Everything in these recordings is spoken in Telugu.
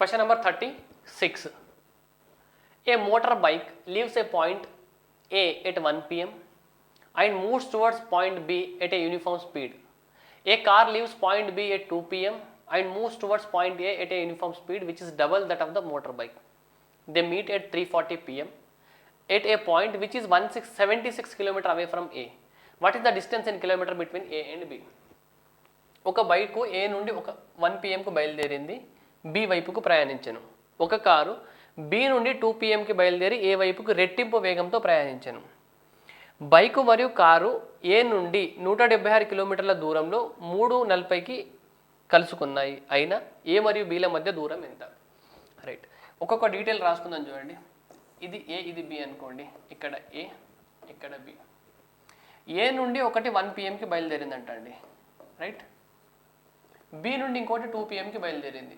Question number 36. A motorbike leaves a point A at 1 p.m. and moves towards point B at a uniform speed. A car leaves point B at 2 p.m. and moves towards point A at a uniform speed which is double that of the motorbike. They meet at 3:40 p.m. at a point which is 76 km away from A. What is the distance in kilometer between A and B? ఒక బైకు ఏ నుండి ఒక 1 pmకు బయలుదేరింది, బి వైపుకు ప్రయాణించను. ఒక కారు బి నుండి 2 pmకి బయలుదేరి ఏ వైపుకు రెట్టింపు వేగంతో ప్రయాణించను. బైకు మరియు కారు ఏ నుండి 176 కిలోమీటర్ల దూరంలో 3:40కి కలుసుకున్నాయి. అయినా ఏ మరియు బిల మధ్య దూరం ఎంత? రైట్, ఒక్కొక్క డీటెయిల్ రాసుకుందాం. చూడండి, ఇది ఏ, ఇది బి అనుకోండి. ఇక్కడ ఏ, ఇక్కడ బి. ఏ నుండి ఒకటి 1 pmకి బయలుదేరిందంట అండి. రైట్, బి నుండి ఇంకోటి 2 pmకి బయలుదేరింది.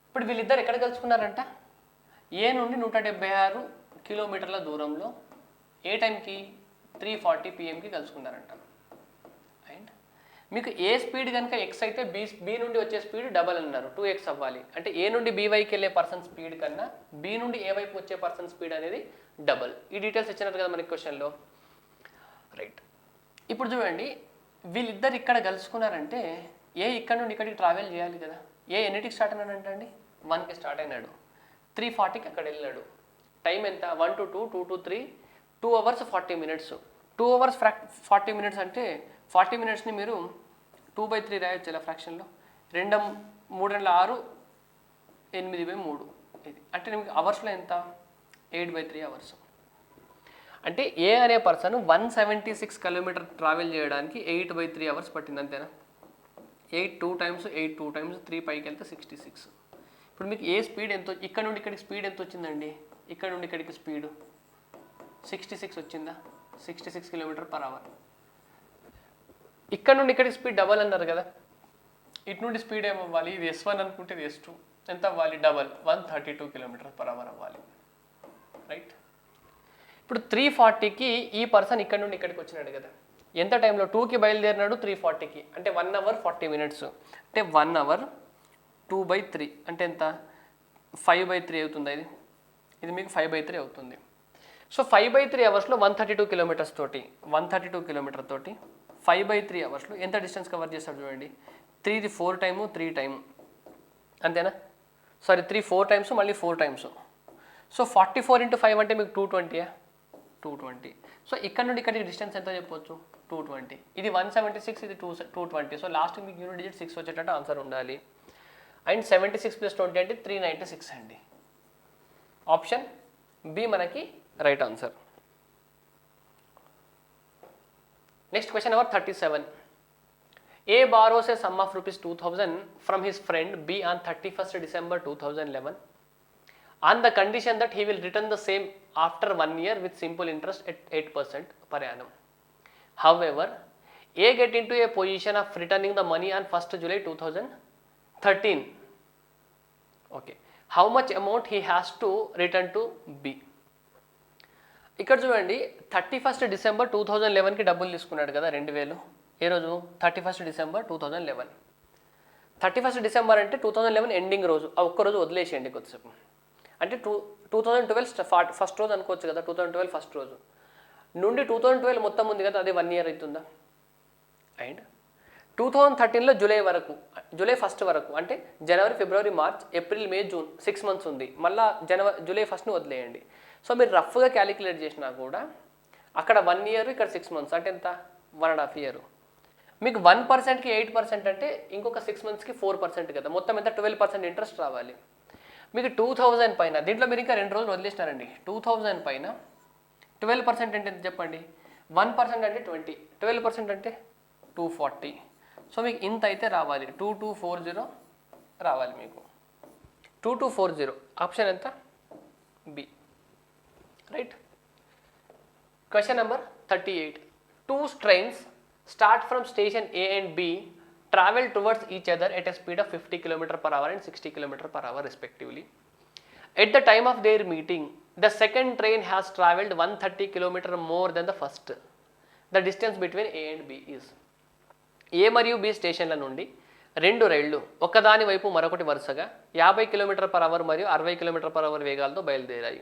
ఇప్పుడు వీళ్ళిద్దరు ఎక్కడ కలుసుకున్నారంట? ఏ నుండి 176 కిలోమీటర్ల దూరంలో ఏ టైంకి? 3:40 pmకి కలుసుకున్నారంట. అండ్ మీకు ఏ స్పీడ్ కనుక ఎక్స్ అయితే బి నుండి వచ్చే స్పీడ్ డబల్ అన్నారు, 2x అవ్వాలి. అంటే ఏ నుండి బి వైకి వెళ్ళే పర్సన్ స్పీడ్ కన్నా బి నుండి ఏ వైపు వచ్చే పర్సన్ స్పీడ్ అనేది డబల్. ఈ డీటెయిల్స్ ఇచ్చినారు కదా మనకి క్వశ్చన్లో. రైట్, ఇప్పుడు చూడండి, వీళ్ళిద్దరు ఇక్కడ కలుసుకున్నారంటే ఏ ఇక్కడ నుండి ఇక్కడికి ట్రావెల్ చేయాలి కదా. ఏ ఎన్నిటికి స్టార్ట్ అయినాడంట అండి? 1కి స్టార్ట్ అయినాడు, 3:40కి అక్కడ వెళ్ళాడు. టైం ఎంత? 1 to 2, 2 to 3, 2 hours 40 minutes. 2 hours 40 minutes అంటే 40 minutesని మీరు 2/3 రాయొచ్చు ఇలా ఫ్రాక్షన్లో. 2 3 6 8/3 ఇది అంటే మీకు అవర్స్లో ఎంత? 8/3 hours. అంటే ఏ అనే పర్సన్ 176 కిలోమీటర్ ట్రావెల్ చేయడానికి 8/3 hours పట్టింది, అంతేనా? 8 2 times 8 2 times 3 పైకి వెళ్తే 66. ఇప్పుడు మీకు ఏ స్పీడ్ ఎంత? ఇక్కడ నుండి ఇక్కడికి స్పీడ్ ఎంత వచ్చిందండి? ఇక్కడ నుండి ఇక్కడికి స్పీడ్ 66 వచ్చిందా? 66 km/h. ఇక్కడ నుండి ఇక్కడికి స్పీడ్ డబల్ అన్నారు కదా. ఇటు నుండి స్పీడ్ ఏమవ్వాలి? ఇది S1 అనుకుంటే ఇది S2 ఎంత అవ్వాలి? డబల్, 132 km/h అవ్వాలి. రైట్, ఇప్పుడు 3:40కి ఈ పర్సన్ ఇక్కడ నుండి ఇక్కడికి వచ్చినాడు కదా. ఎంత టైంలో? 2కి బయలుదేరినాడు, 3:40కి అంటే 1 hour 40 minutes. అంటే 1 hour 2/3 అంటే ఎంత? 5/3 అవుతుంది. ఇది మీకు 5/3 అవుతుంది. సో 5/3 అవర్స్లో 132 kilometers తోటి 132 kilometers తోటి 5/3 అవర్స్లో ఎంత డిస్టెన్స్ కవర్ చేస్తాడు చూడండి. 3 4 టైము 3 టైము, అంతేనా? సారీ, 3 4 times మళ్ళీ 4 times. సో 44 into 5 అంటే మీకు 220. 220. సో ఇక్కడ నుండి ఇక్కడికి డిస్టెన్స్ ఎంత చెప్పవచ్చు? 220. ఇది 176, ఇది 220. సో లాస్ట్ మీకు యూనిట్ డిజిట్ 6 వచ్చేటట్టు ఆన్సర్ ఉండాలి. అండ్ 76 + 20 అంటే 396 అండి. ఆప్షన్ బి మనకి right answer. Next question number 37. A borrows a sum of ₹2000 from his friend B on 31st December 2011 on the condition that he will return the same after 1 year with simple interest at 8% per annum. However, A get into a position of returning the money on 1st July 2013. Okay. How much amount he has to return to B? ఇక్కడ చూడండి, 31st December 2011కి డబ్బులు తీసుకున్నాడు కదా 2000. ఏ రోజు? 31st December 2011. 31st December అంటే 2011 ఎండింగ్ రోజు. ఆ ఒక్కరోజు వదిలేసేయండి కొద్దిసేపు. అంటే 2012 ఫస్ట్ రోజు అనుకోవచ్చు కదా. 2012 ఫస్ట్ రోజు నుండి 2012 మొత్తం ఉంది కదా, అది 1 year అవుతుందా? అండ్ 2013లో జూలై వరకు, జూలై 1st వరకు అంటే జనవరి ఫిబ్రవరి March April May June 6 months ఉంది. మళ్ళీ జూలై 1st వదిలేయండి. సో మీరు రఫ్గా క్యాలిక్యులేట్ చేసినా కూడా అక్కడ 1 year, ఇక్కడ 6 months అంటే ఎంత? 1.5 year. మీకు 1%కి 8% అంటే ఇంకొక 6 monthsకి 4% కదా. మొత్తం ఎంత? 12% ఇంట్రెస్ట్ రావాలి. మీకు 2000 పైన, దీంట్లో మీరు ఇంకా 2 రోజులు వదిలేసినారండి. 2000 పైన 12% అంటే ఎంత చెప్పండి? 1% అంటే 20, 12% అంటే 240. సో మీకు ఇంత అయితే రావాలి, 2240 రావాలి మీకు. 2240 ఆప్షన్ ఎంత? B. Right. Question number 38. 2 trains start from station A and B travel towards each other at a speed of 50 km/h and 60 km/h respectively. At the time of their meeting, the second train has travelled 130 km more than the first. The distance between A and B is. A మరియు B స్టేషన్ల నుండి రెండు రైళ్లు ఒకదాని వైపు మరొకటి వరుసగా 50 km/h మరియు 60 km/h వేగాలతో బయలుదేరాయి.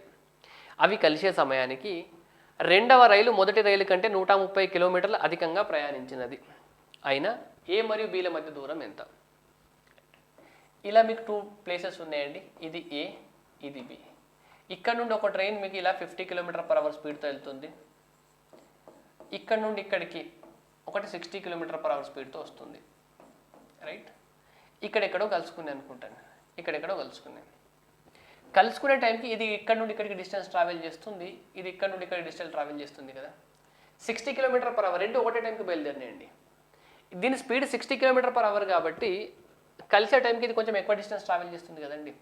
అవి కలిసే సమయానికి రెండవ రైలు మొదటి రైలు కంటే 130 కిలోమీటర్లు అధికంగా ప్రయాణించినది. అయినా ఏ మరియు బిల మధ్య దూరం ఎంత? ఇలా మీకు 2 ప్లేసెస్ ఉన్నాయండి. ఇది ఏ, ఇది బి. ఇక్కడ నుండి ఒక ట్రైన్ మీకు ఇలా 50 km/h స్పీడ్తో వెళ్తుంది. ఇక్కడ నుండి ఇక్కడికి ఒకటి 60 km/h స్పీడ్తో వస్తుంది. రైట్, ఇక్కడెక్కడో కలుసుకున్నాను అనుకుంటాను, ఇక్కడెక్కడో కలుసుకునే టైంకి ఇది ఇక్కడ నుండి ఇక్కడికి డిస్టెన్స్ ట్రావెల్ చేస్తుంది, ఇది ఇక్కడ నుండి ఇక్కడ డిస్టెన్స్ ట్రావెల్ చేస్తుంది కదా. 60 km/h రెండు ఒకటే టైంకి బయలుదేరినాయండి. దీని స్పీడ్ 60 km/h కాబట్టి కలిసే టైంకి ఇది కొంచెం ఎక్కువ డిస్టెన్స్ ట్రావెల్ చేస్తుంది కదండి.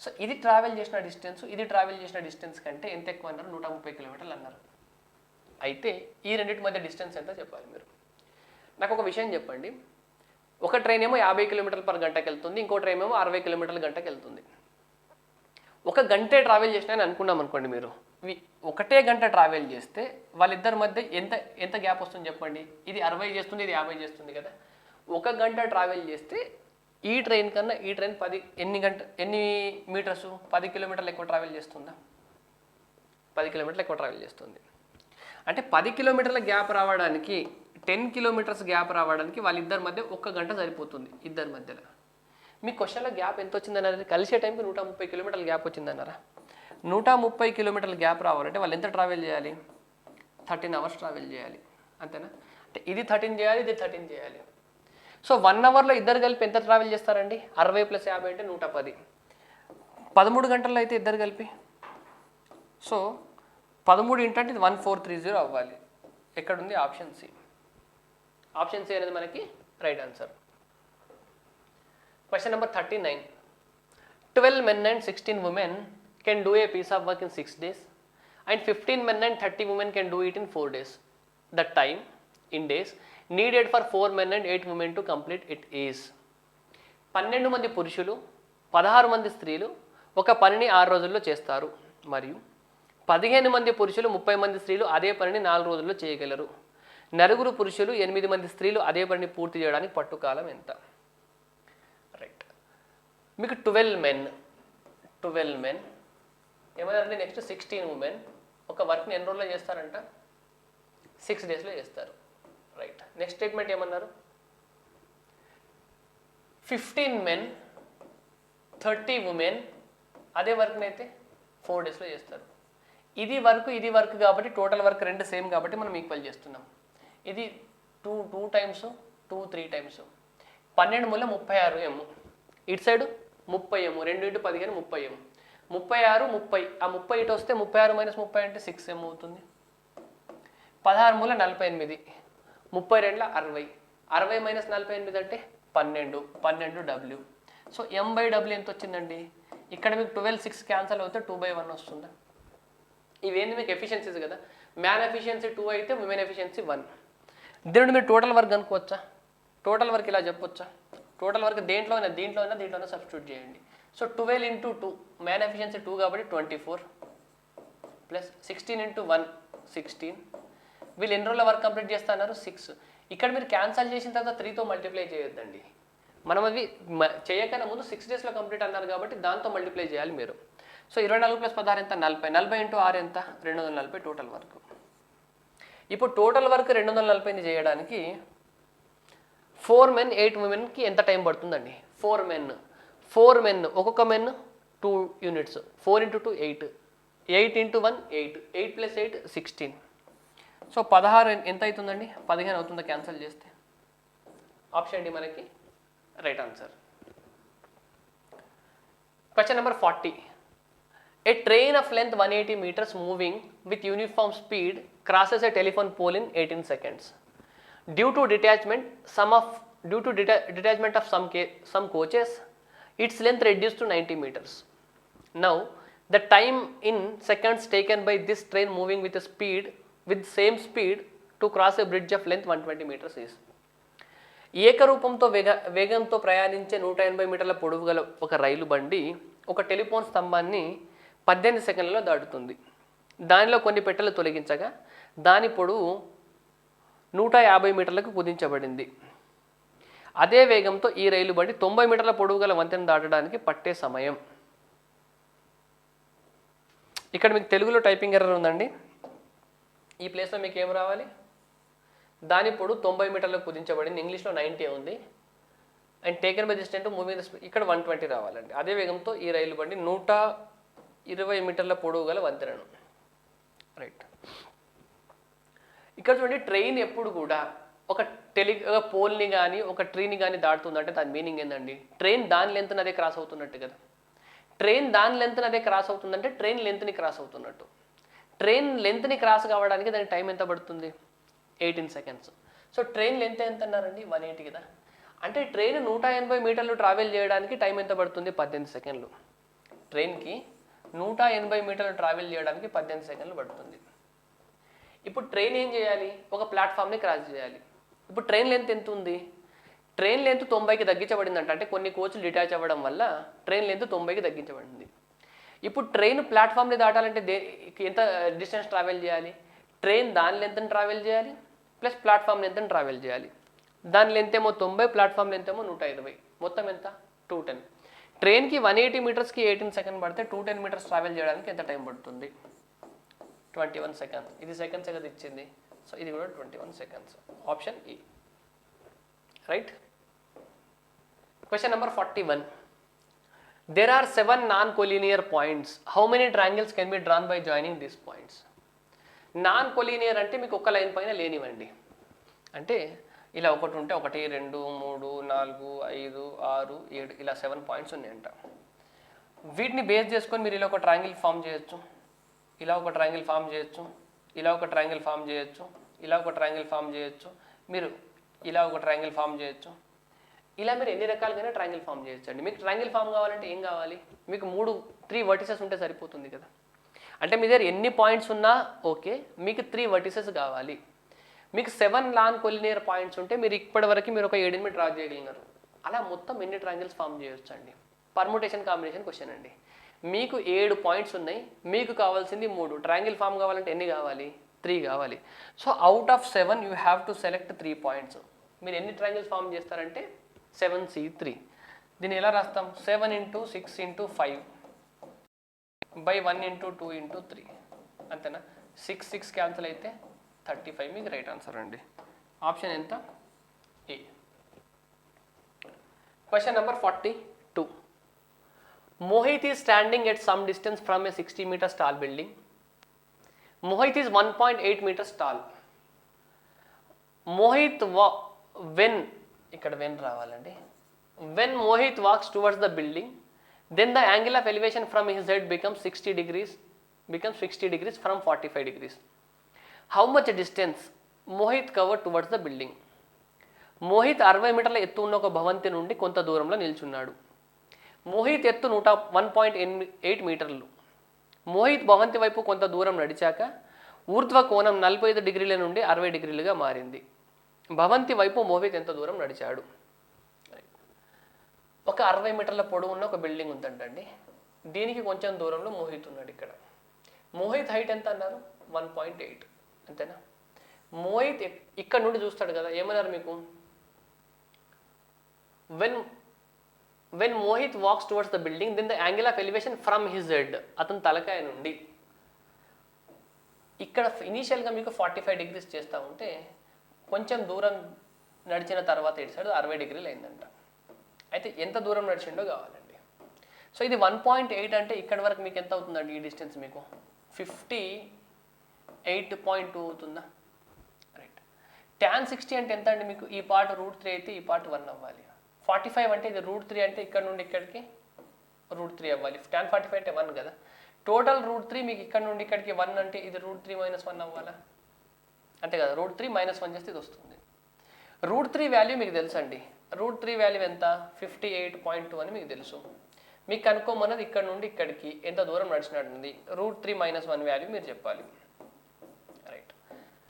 సో ఇది ట్రావెల్ చేసిన డిస్టెన్స్, ఇది ట్రావెల్ చేసిన డిస్టెన్స్ కంటే ఎంత ఎక్కువ అన్నారు? 130 కిలోమీటర్లు అన్నారు. అయితే ఈ రెండింటి మధ్య డిస్టెన్స్ ఎంత చెప్పాలి మీరు. నాకు ఒక విషయం చెప్పండి, ఒక ట్రైన్ ఏమో 50 km/h వెళ్తుంది, ఇంకో ట్రైన్ ఏమో 60 km/h వెళ్తుంది. ఒక గంటే ట్రావెల్ చేసినా అని అనుకున్నాం అనుకోండి, మీరు ఒకటే గంట ట్రావెల్ చేస్తే వాళ్ళిద్దరి మధ్య ఎంత గ్యాప్ వస్తుంది చెప్పండి. ఇది 60 చేస్తుంది, ఇది 50 చేస్తుంది కదా. ఒక గంట ట్రావెల్ చేస్తే ఈ ట్రైన్ కన్నా ఈ ట్రైన్ ఎన్ని మీటర్స్ 10 కిలోమీటర్లు ఎక్కువ ట్రావెల్ చేస్తుందా? 10 కిలోమీటర్లు ఎక్కువ ట్రావెల్ చేస్తుంది. అంటే 10 కిలోమీటర్ల గ్యాప్ రావడానికి 10 కిలోమీటర్స్ గ్యాప్ రావడానికి వాళ్ళిద్దరి మధ్య 1 గంట సరిపోతుంది ఇద్దరి మధ్యలో. మీ క్వశ్చన్లో గ్యాప్ ఎంత వచ్చిందన్నారు? కలిసే టైంకి 130 కిలోమీటర్ల గ్యాప్ వచ్చిందన్నారా? 130 కిలోమీటర్ల గ్యాప్ రావాలంటే వాళ్ళు ఎంత ట్రావెల్ చేయాలి? 13 అవర్స్ ట్రావెల్ చేయాలి, అంతేనా? అంటే ఇది 13 చేయాలి, ఇది 13 చేయాలి. సో 1 అవర్లో ఇద్దరు కలిపి ఎంత ట్రావెల్ చేస్తారండి? 60 + 50 అంటే 110. 13 గంటల్లో అయితే ఇద్దరు కలిపి, సో 13 × అంటే 1430 అవ్వాలి. ఎక్కడుంది? Option C. ఆప్షన్ సి అనేది మనకి right answer. Question number 39. 12 men and 16 women can do a piece of work in 6 days and 15 men and 30 women can do it in 4 days. The time in days needed for 4 men and 8 women to complete it is. 12 మంది పురుషులు 16 మంది స్త్రీలు ఒక పనిని 6 రోజుల్లో చేస్తారు మరియు 15 మంది పురుషులు 30 మంది స్త్రీలు అదే పనిని 4 రోజుల్లో చేయగలరు. 9 పురుషులు 8 మంది స్త్రీలు అదే పనిని పూర్తి చేయడానికి పట్టుకాలం ఎంత? రైట్, మీకు 12 men ఏమన్నారంటే నెక్స్ట్ 16 ఉమెన్ ఒక వర్క్ని ఎన్ని రోజుల్లో చేస్తారంట? 6 డేస్లో చేస్తారు. రైట్, నెక్స్ట్ స్టేట్మెంట్ ఏమన్నారు? 15 men 30 ఉమెన్ అదే వర్క్ని అయితే 4 డేస్లో చేస్తారు. ఇది వర్క్ కాబట్టి టోటల్ వర్క్ రెండు సేమ్ కాబట్టి మనం ఈక్వల్ చేస్తున్నాం. ఇది 2 టైమ్స్ 2 3 టైమ్స్ 12 మూల 36 m, ఇటు సైడ్ 30 m, 2 × 15 30 m, 36 30. ఆ 30 ఇటు వస్తే 36 - 30 అంటే 6 m అవుతుంది. 16 మూల 48, 32 60, 60 - 48 అంటే 12 w. సో m/w ఎంత వచ్చిందండి? ఇక్కడ మీకు 12 6 క్యాన్సల్ అవుతే 2/1 వస్తుందా? ఇవేంది మీకు ఎఫిషియన్సీస్ కదా. మ్యాన్ ఎఫిషియన్సీ 2 అయితే ఉమెన్ ఎఫిషియన్సీ 1. దీనిని మీరు టోటల్ వర్క్ అనుకోవచ్చా? టోటల్ వర్క్ ఇలా చెప్పొచ్చా? టోటల్ వర్క్ దీంట్లోనే సబ్స్టిట్యూట్ చేయండి. సో 12 × 2 మ్యాన్ ఎఫిషియన్సీ 2 కాబట్టి 24 ప్లస్ 16 × 1 16. వీళ్ళు ఎన్ని రోజుల వర్క్ కంప్లీట్ చేస్తున్నారు? 6. ఇక్కడ మీరు క్యాన్సల్ చేసిన తర్వాత 3తో మల్టిప్లై చేయొద్దండి. మనం అవి చేయకన్నా ముందు 6 డేస్లో కంప్లీట్ అన్నారు కాబట్టి దాంతో మల్టిప్లై చేయాలి మీరు. సో 24 + 16 ఎంత? 40. 40 × 6 ఎంత? 240 టోటల్ వర్క్. ఇప్పుడు టోటల్ వర్క్ 240 చేయడానికి 4 men 8 womenకి ఎంత టైం పడుతుందండి? 4 men ఒక్కొక్క మెన్ 2 యూనిట్స్. 4 × 2 8, 8 × 1 8, 8 + 8 16. సో 16 ఎంత అవుతుందండి? 15 అవుతుందా క్యాన్సిల్ చేస్తే? ఆప్షన్ డి మనకి right answer. Question number 40. A train of length 180 meters moving with uniform speed crosses a telephone pole in 18 seconds. Due to detachment of some coaches, its length reduced to 90 meters. Now, the time in seconds taken by this train moving with same speed to cross a bridge of length 120 meters is. ఏకరూపంతో వేగంతో ప్రయాణించే 180 మీటర్ల పొడవు గల ఒక రైలు బండి ఒక టెలిఫోన్ స్తంభాన్ని 18 సెకండ్లలో దాటుతుంది. దానిలో కొన్ని పెట్టెలు తొలగించగా దాని పొడవు 150 మీటర్లకు కుదించబడింది. అదే వేగంతో ఈ రైలు బండి 90 మీటర్ల పొడవు గల వంతెన దాటడానికి పట్టే సమయం. ఇక్కడ మీకు తెలుగులో టైపింగ్ ఎర్రర్ ఉందండి. ఈ ప్లేస్లో మీకు ఏం రావాలి? దాని పొడవు 90 మీటర్లకు కుదించబడింది. ఇంగ్లీష్లో 90 ఉంది. And taken by the stent moving the speed, ఇక్కడ 120 రావాలండి. అదే వేగంతో ఈ రైలు బండి 120 మీటర్ల పొడవు గల వంతెనను. రైట్. ఇక్కడ చూడండి, ట్రైన్ ఎప్పుడు కూడా ఒక పోల్ని కానీ ఒక ట్రీని కానీ దాటుతుందంటే దాని మీనింగ్ ఏంటండి? ట్రైన్ దాని లెంత్ని అదే క్రాస్ అవుతున్నట్టు కదా. ట్రైన్ దాని లెంత్ని అదే క్రాస్ అవుతుందంటే ట్రైన్ లెంత్ని క్రాస్ అవుతున్నట్టు. ట్రైన్ లెంత్ని క్రాస్ కావడానికి దానికి టైం ఎంత పడుతుంది? 18 సెకండ్స్. సో ట్రైన్ లెంత్ ఎంత అన్నారండి? 180 కదా. అంటే ట్రైన్ 180 మీటర్లు ట్రావెల్ చేయడానికి టైం ఎంత పడుతుంది? 18 సెకండ్లు. ట్రైన్కి 180 మీటర్లు ట్రావెల్ చేయడానికి 18 సెకండ్లు పడుతుంది. ఇప్పుడు ట్రైన్ ఏం చేయాలి? ఒక ప్లాట్ఫామ్ని క్రాస్ చేయాలి. ఇప్పుడు ట్రైన్ లెంత్ ఎంత ఉంది? ట్రైన్ లెంత్ 90కి తగ్గించబడిందంట. అంటే కొన్ని కోచ్లు డిటాచ్ అవ్వడం వల్ల ట్రైన్ లెంత్ 90కి తగ్గించబడింది. ఇప్పుడు ట్రైన్ ప్లాట్ఫామ్ని దాటాలంటే ఎంత డిస్టెన్స్ ట్రావెల్ చేయాలి? ట్రైన్ దాని లెంత్ని ట్రావెల్ చేయాలి ప్లస్ ప్లాట్ఫామ్ లెంత్ని ట్రావెల్ చేయాలి. దాని లెంత్ ఏమో 90, ప్లాట్ఫామ్ లెంత్ ఏమో 120. మొత్తం ఎంత? 210. ట్రైన్కి 180 మీటర్స్కి 18 సెకండ్ పడితే 210 మీటర్స్ ట్రావెల్ చేయడానికి ఎంత టైం పడుతుంది? 21 సెకండ్స్. ఇది సెకండ్స్ కదా ఇచ్చింది. సో ఇది కూడా 21 సెకండ్స్. ఆప్షన్ ఈ. Right. Question number 41. There are 7 non-collinear points. How many triangles can be drawn by joining these points? Non-collinear అంటే మీకు ఒక లైన్ పైన లేనివ్వండి. అంటే ఇలా ఒకటి ఉంటే 1, 2, 3, 4, 5, 6, 7 ఇలా 7 పాయింట్స్ ఉన్నాయంట. వీటిని బేస్ చేసుకొని మీరు ఇలా ఒక ట్రయాంగిల్ ఫామ్ చేయొచ్చు, ఇలా ఒక ట్రయాంగిల్ ఫామ్ చేయొచ్చు, ఇలా ఒక ట్రయాంగిల్ ఫామ్ చేయొచ్చు, ఇలా ఒక ట్రయాంగిల్ ఫామ్ చేయొచ్చు, మీరు ఇలా ఒక ట్రయాంగిల్ ఫామ్ చేయొచ్చు. ఇలా మీరు ఎన్ని రకాలుగానే ట్రయాంగిల్ ఫామ్ చేయొచ్చు అండి. మీకు ట్రయాంగిల్ ఫామ్ కావాలంటే ఏం కావాలి? మీకు 3 వర్టిసెస్ ఉంటే సరిపోతుంది కదా. అంటే మీ దగ్గర ఎన్ని పాయింట్స్ ఉన్నా ఓకే, మీకు 3 వర్టిసెస్ కావాలి. మీకు 7 నాన్ కొలినియర్ పాయింట్స్ ఉంటే మీరు ఇప్పటివరకు మీరు ఒక 7 డ్రా చేయగలిగినారు. అలా మొత్తం ఎన్ని ట్రయాంగిల్స్ ఫామ్ చేయొచ్చు అండి? పర్ముటేషన్ కాంబినేషన్ క్వశ్చన్ అండి. మీకు 7 పాయింట్స్ ఉన్నాయి, మీకు కావాల్సింది 3. ట్రయాంగిల్ ఫామ్ కావాలంటే ఎన్ని కావాలి? 3 కావాలి. So out of 7 you have to select 3 points. మీరు ఎన్ని ట్రయాంగిల్స్ ఫామ్ చేస్తారంటే 7C3. దీన్ని ఎలా రాస్తాం? 7 × 6 × 5 by 1 × 2 × 3. అంతేనా? 6 క్యాన్సిల్ అయితే 35 మీకు రైట్ ఆన్సర్ అండి. ఆప్షన్ ఎంత? A. Question number 42. Mohit is standing at some distance from a 60 meters tall building. Mohit is 1.8 meters tall. Mohit when రావాలండి. When Mohit walks towards the building, then the angle of elevation from his head becomes 60 degrees from 45 degrees. How much distance Mohit covered towards the building? Mohit 60 మీటర్ల ఎత్తు ఉన్న ఒక భవంతి నుండి కొంత దూరంలో నిల్చున్నాడు. మోహిత్ ఎత్తు 101.8 మీటర్లు. మోహిత్ భవంతి వైపు కొంత దూరం నడిచాక ఊర్ధ్వ కోణం 45 డిగ్రీల నుండి 60 డిగ్రీలుగా మారింది. భవంతి వైపు మోహిత్ ఎంత దూరం నడిచాడు? ఒక 60 మీటర్ల పొడవు ఉన్న ఒక బిల్డింగ్ ఉందంటండి. దీనికి కొంచెం దూరంలో మోహిత్ ఉన్నాడు. ఇక్కడ మోహిత్ హైట్ ఎంత అన్నారు? 1.8. అంతేనా? మోహిత్ ఇక్కడ నుండి చూస్తాడు కదా, ఏమన్నారు మీకు? When Mohit walks towards the building then the angle of elevation from his head, అతని తలకాయ నుండి. ఇక్కడ ఇనీషియల్గా మీకు 45 డిగ్రీస్ చేస్తూ ఉంటే కొంచెం దూరం నడిచిన తర్వాత ఇటు సైడ్ 60 డిగ్రీలు అయిందంట. అయితే ఎంత దూరం నడిచిండో కావాలండి. సో ఇది 1.8 అంటే ఇక్కడ వరకు మీకు ఎంత అవుతుందండి? ఈ డిస్టెన్స్ మీకు 58.2 అవుతుందా? రైట్. tan 60 అంటే ఎంత అండి మీకు? ఈ పార్ట్ √3 అయితే ఈ పార్ట్ 1 అవ్వాలి. 45 అంటే ఇది √3 అంటే ఇక్కడ నుండి ఇక్కడికి √3 అవ్వాలి. tan 45 అంటే 1 కదా. టోటల్ √3 మీకు ఇక్కడ నుండి ఇక్కడికి 1 అంటే ఇది √3 - 1 అవ్వాలా? అంతే కదా. √3 - 1 చేస్తే ఇది వస్తుంది. √3 వాల్యూ మీకు తెలుసు అండి. √3 వాల్యూ ఎంత? 58.2 అని మీకు తెలుసు. మీకు కనుక్కోమన్నది ఇక్కడ నుండి ఇక్కడికి ఎంత దూరం నడిచినట్టుంది. √3 - 1 వాల్యూ మీరు చెప్పాలి. రైట్.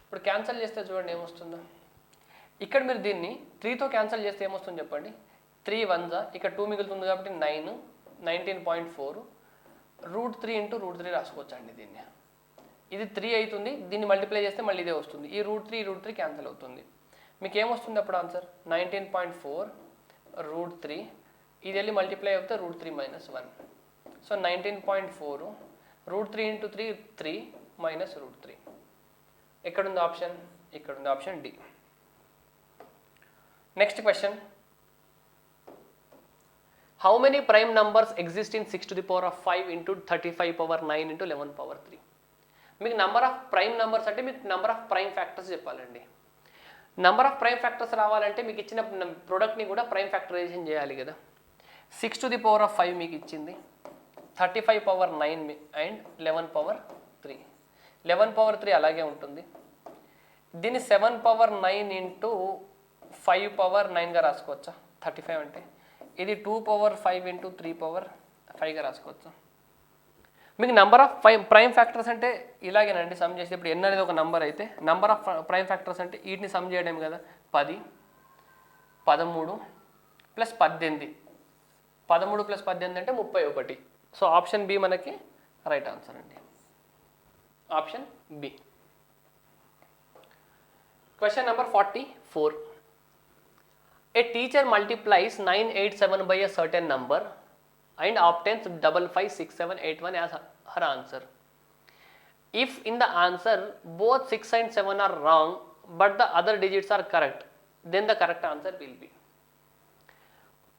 ఇప్పుడు క్యాన్సిల్ చేస్తే చూడండి ఏమొస్తుందో. ఇక్కడ మీరు దీన్ని 3తో క్యాన్సిల్ చేస్తే ఏమొస్తుంది చెప్పండి? 3 1s, ఇక్కడ 2 మిగులుతుంది కాబట్టి 9, 19.4. √3 × √3 రాసుకోవచ్చు అండి దీన్ని. ఇది 3 అవుతుంది. దీన్ని మల్టిప్లై చేస్తే మళ్ళీ ఇదే వస్తుంది. ఈ √3 క్యాన్సిల్ అవుతుంది. మీకు ఏమొస్తుంది అప్పుడు ఆన్సర్ 19.4 √3, ఇది వెళ్ళి మల్టిప్లై అవుతే √3 - 1. సో 19.4 √3 × 3 3 - √3. ఎక్కడుంది ఆప్షన్? ఇక్కడ ఉంది option D. Next question, how many prime numbers exist in 6⁵ into 35�9 into 11�3? మీకు నంబర్ ఆఫ్ ప్రైమ్ నంబర్స్ అంటే మీకు నంబర్ ఆఫ్ ప్రైమ్ ఫ్యాక్టర్స్ చెప్పాలండి. నంబర్ ఆఫ్ ప్రైమ్ ఫ్యాక్టర్స్ రావాలంటే మీకు ఇచ్చిన ప్రోడక్ట్ని కూడా ప్రైమ్ ఫ్యాక్టరైజేషన్ చేయాలి కదా. 6⁵ మీకు ఇచ్చింది, 35�9 అండ్ 11�3. 11�3 అలాగే ఉంటుంది. దీన్ని 7�9 ఇంటూ 5�9గా రాసుకోవచ్చా? 35 అంటే ఇది 2�5 ఇంటూ 3�5గా రాసుకోవచ్చు. మీకు నెంబర్ ఆఫ్ ప్రైమ్ ఫ్యాక్టర్స్ అంటే ఇలాగేనండి సమ్ చేస్తే. ఇప్పుడు ఎన్ అనేది ఒక నెంబర్ అయితే నెంబర్ ఆఫ్ ప్రైమ్ ఫ్యాక్టర్స్ అంటే వీటిని సమ్ చేయడం కదా. 10, 13 + 18. 13 + 18 అంటే 31. సో ఆప్షన్ బి మనకి రైట్ ఆన్సర్ అండి. Option B. Question number 44. A teacher multiplies 987 by a certain number and obtains 556781 as her answer. If in the answer both 6 and 7 are wrong but the other digits are correct, then the correct answer will be.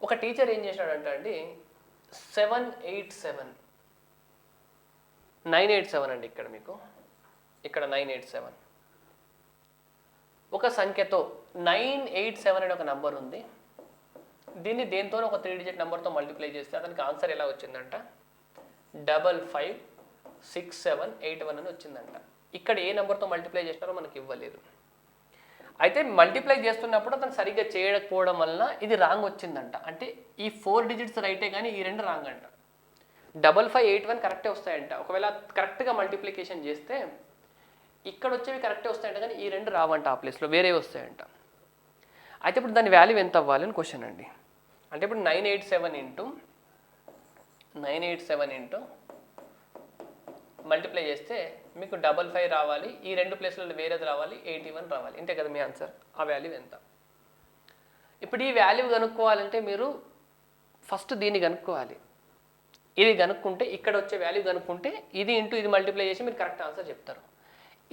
ఒక టీచర్ ఏం చేశాడంటే అండి 787 987 అండి. ఇక్కడ మీకు ఇక్కడ 987 ఒక సంఖ్యతో 987 అనే ఒక నెంబర్ ఉంది. దీన్ని దేంతో ఒక 3 డిజిట్ నెంబర్తో మల్టిప్లై చేస్తే అతనికి ఆన్సర్ ఎలా వచ్చిందంట 556781 అని వచ్చిందంట. ఇక్కడ ఏ నెంబర్తో మల్టిప్లై చేసినారో మనకి ఇవ్వలేదు. అయితే మల్టిప్లై చేస్తున్నప్పుడు అతను సరిగ్గా చేయకపోవడం వలన ఇది రాంగ్ వచ్చిందంట. అంటే ఈ 4 డిజిట్స్ రైటే కానీ ఈ 2 రాంగ్ అంట. 5581 కరెక్టే వస్తాయంట. ఒకవేళ కరెక్ట్గా మల్టిప్లికేషన్ చేస్తే ఇక్కడ వచ్చేవి కరెక్టే వస్తాయంట, కానీ ఈ 2 రావంట, ఆ ప్లేస్లో వేరే వస్తాయంట. అయితే ఇప్పుడు దాని వాల్యూ ఎంత అవ్వాలి అని క్వశ్చన్ అండి. అంటే ఇప్పుడు 987 ఇంటూ మల్టిప్లై చేస్తే మీకు 55 రావాలి, ఈ 2 ప్లేస్లలో వేరేది రావాలి, 81 రావాలి. ఇంతే కదా మీ ఆన్సర్. ఆ వాల్యూ ఎంత? ఇప్పుడు ఈ వాల్యూ కనుక్కోవాలంటే మీరు ఫస్ట్ దీన్ని కనుక్కోవాలి. ఇది కనుక్కుంటే ఇక్కడ వచ్చే వాల్యూ కనుక్కుంటే ఇది ఇంటూ ఇది మల్టిప్లై చేసి మీరు కరెక్ట్ ఆన్సర్ చెప్తారు.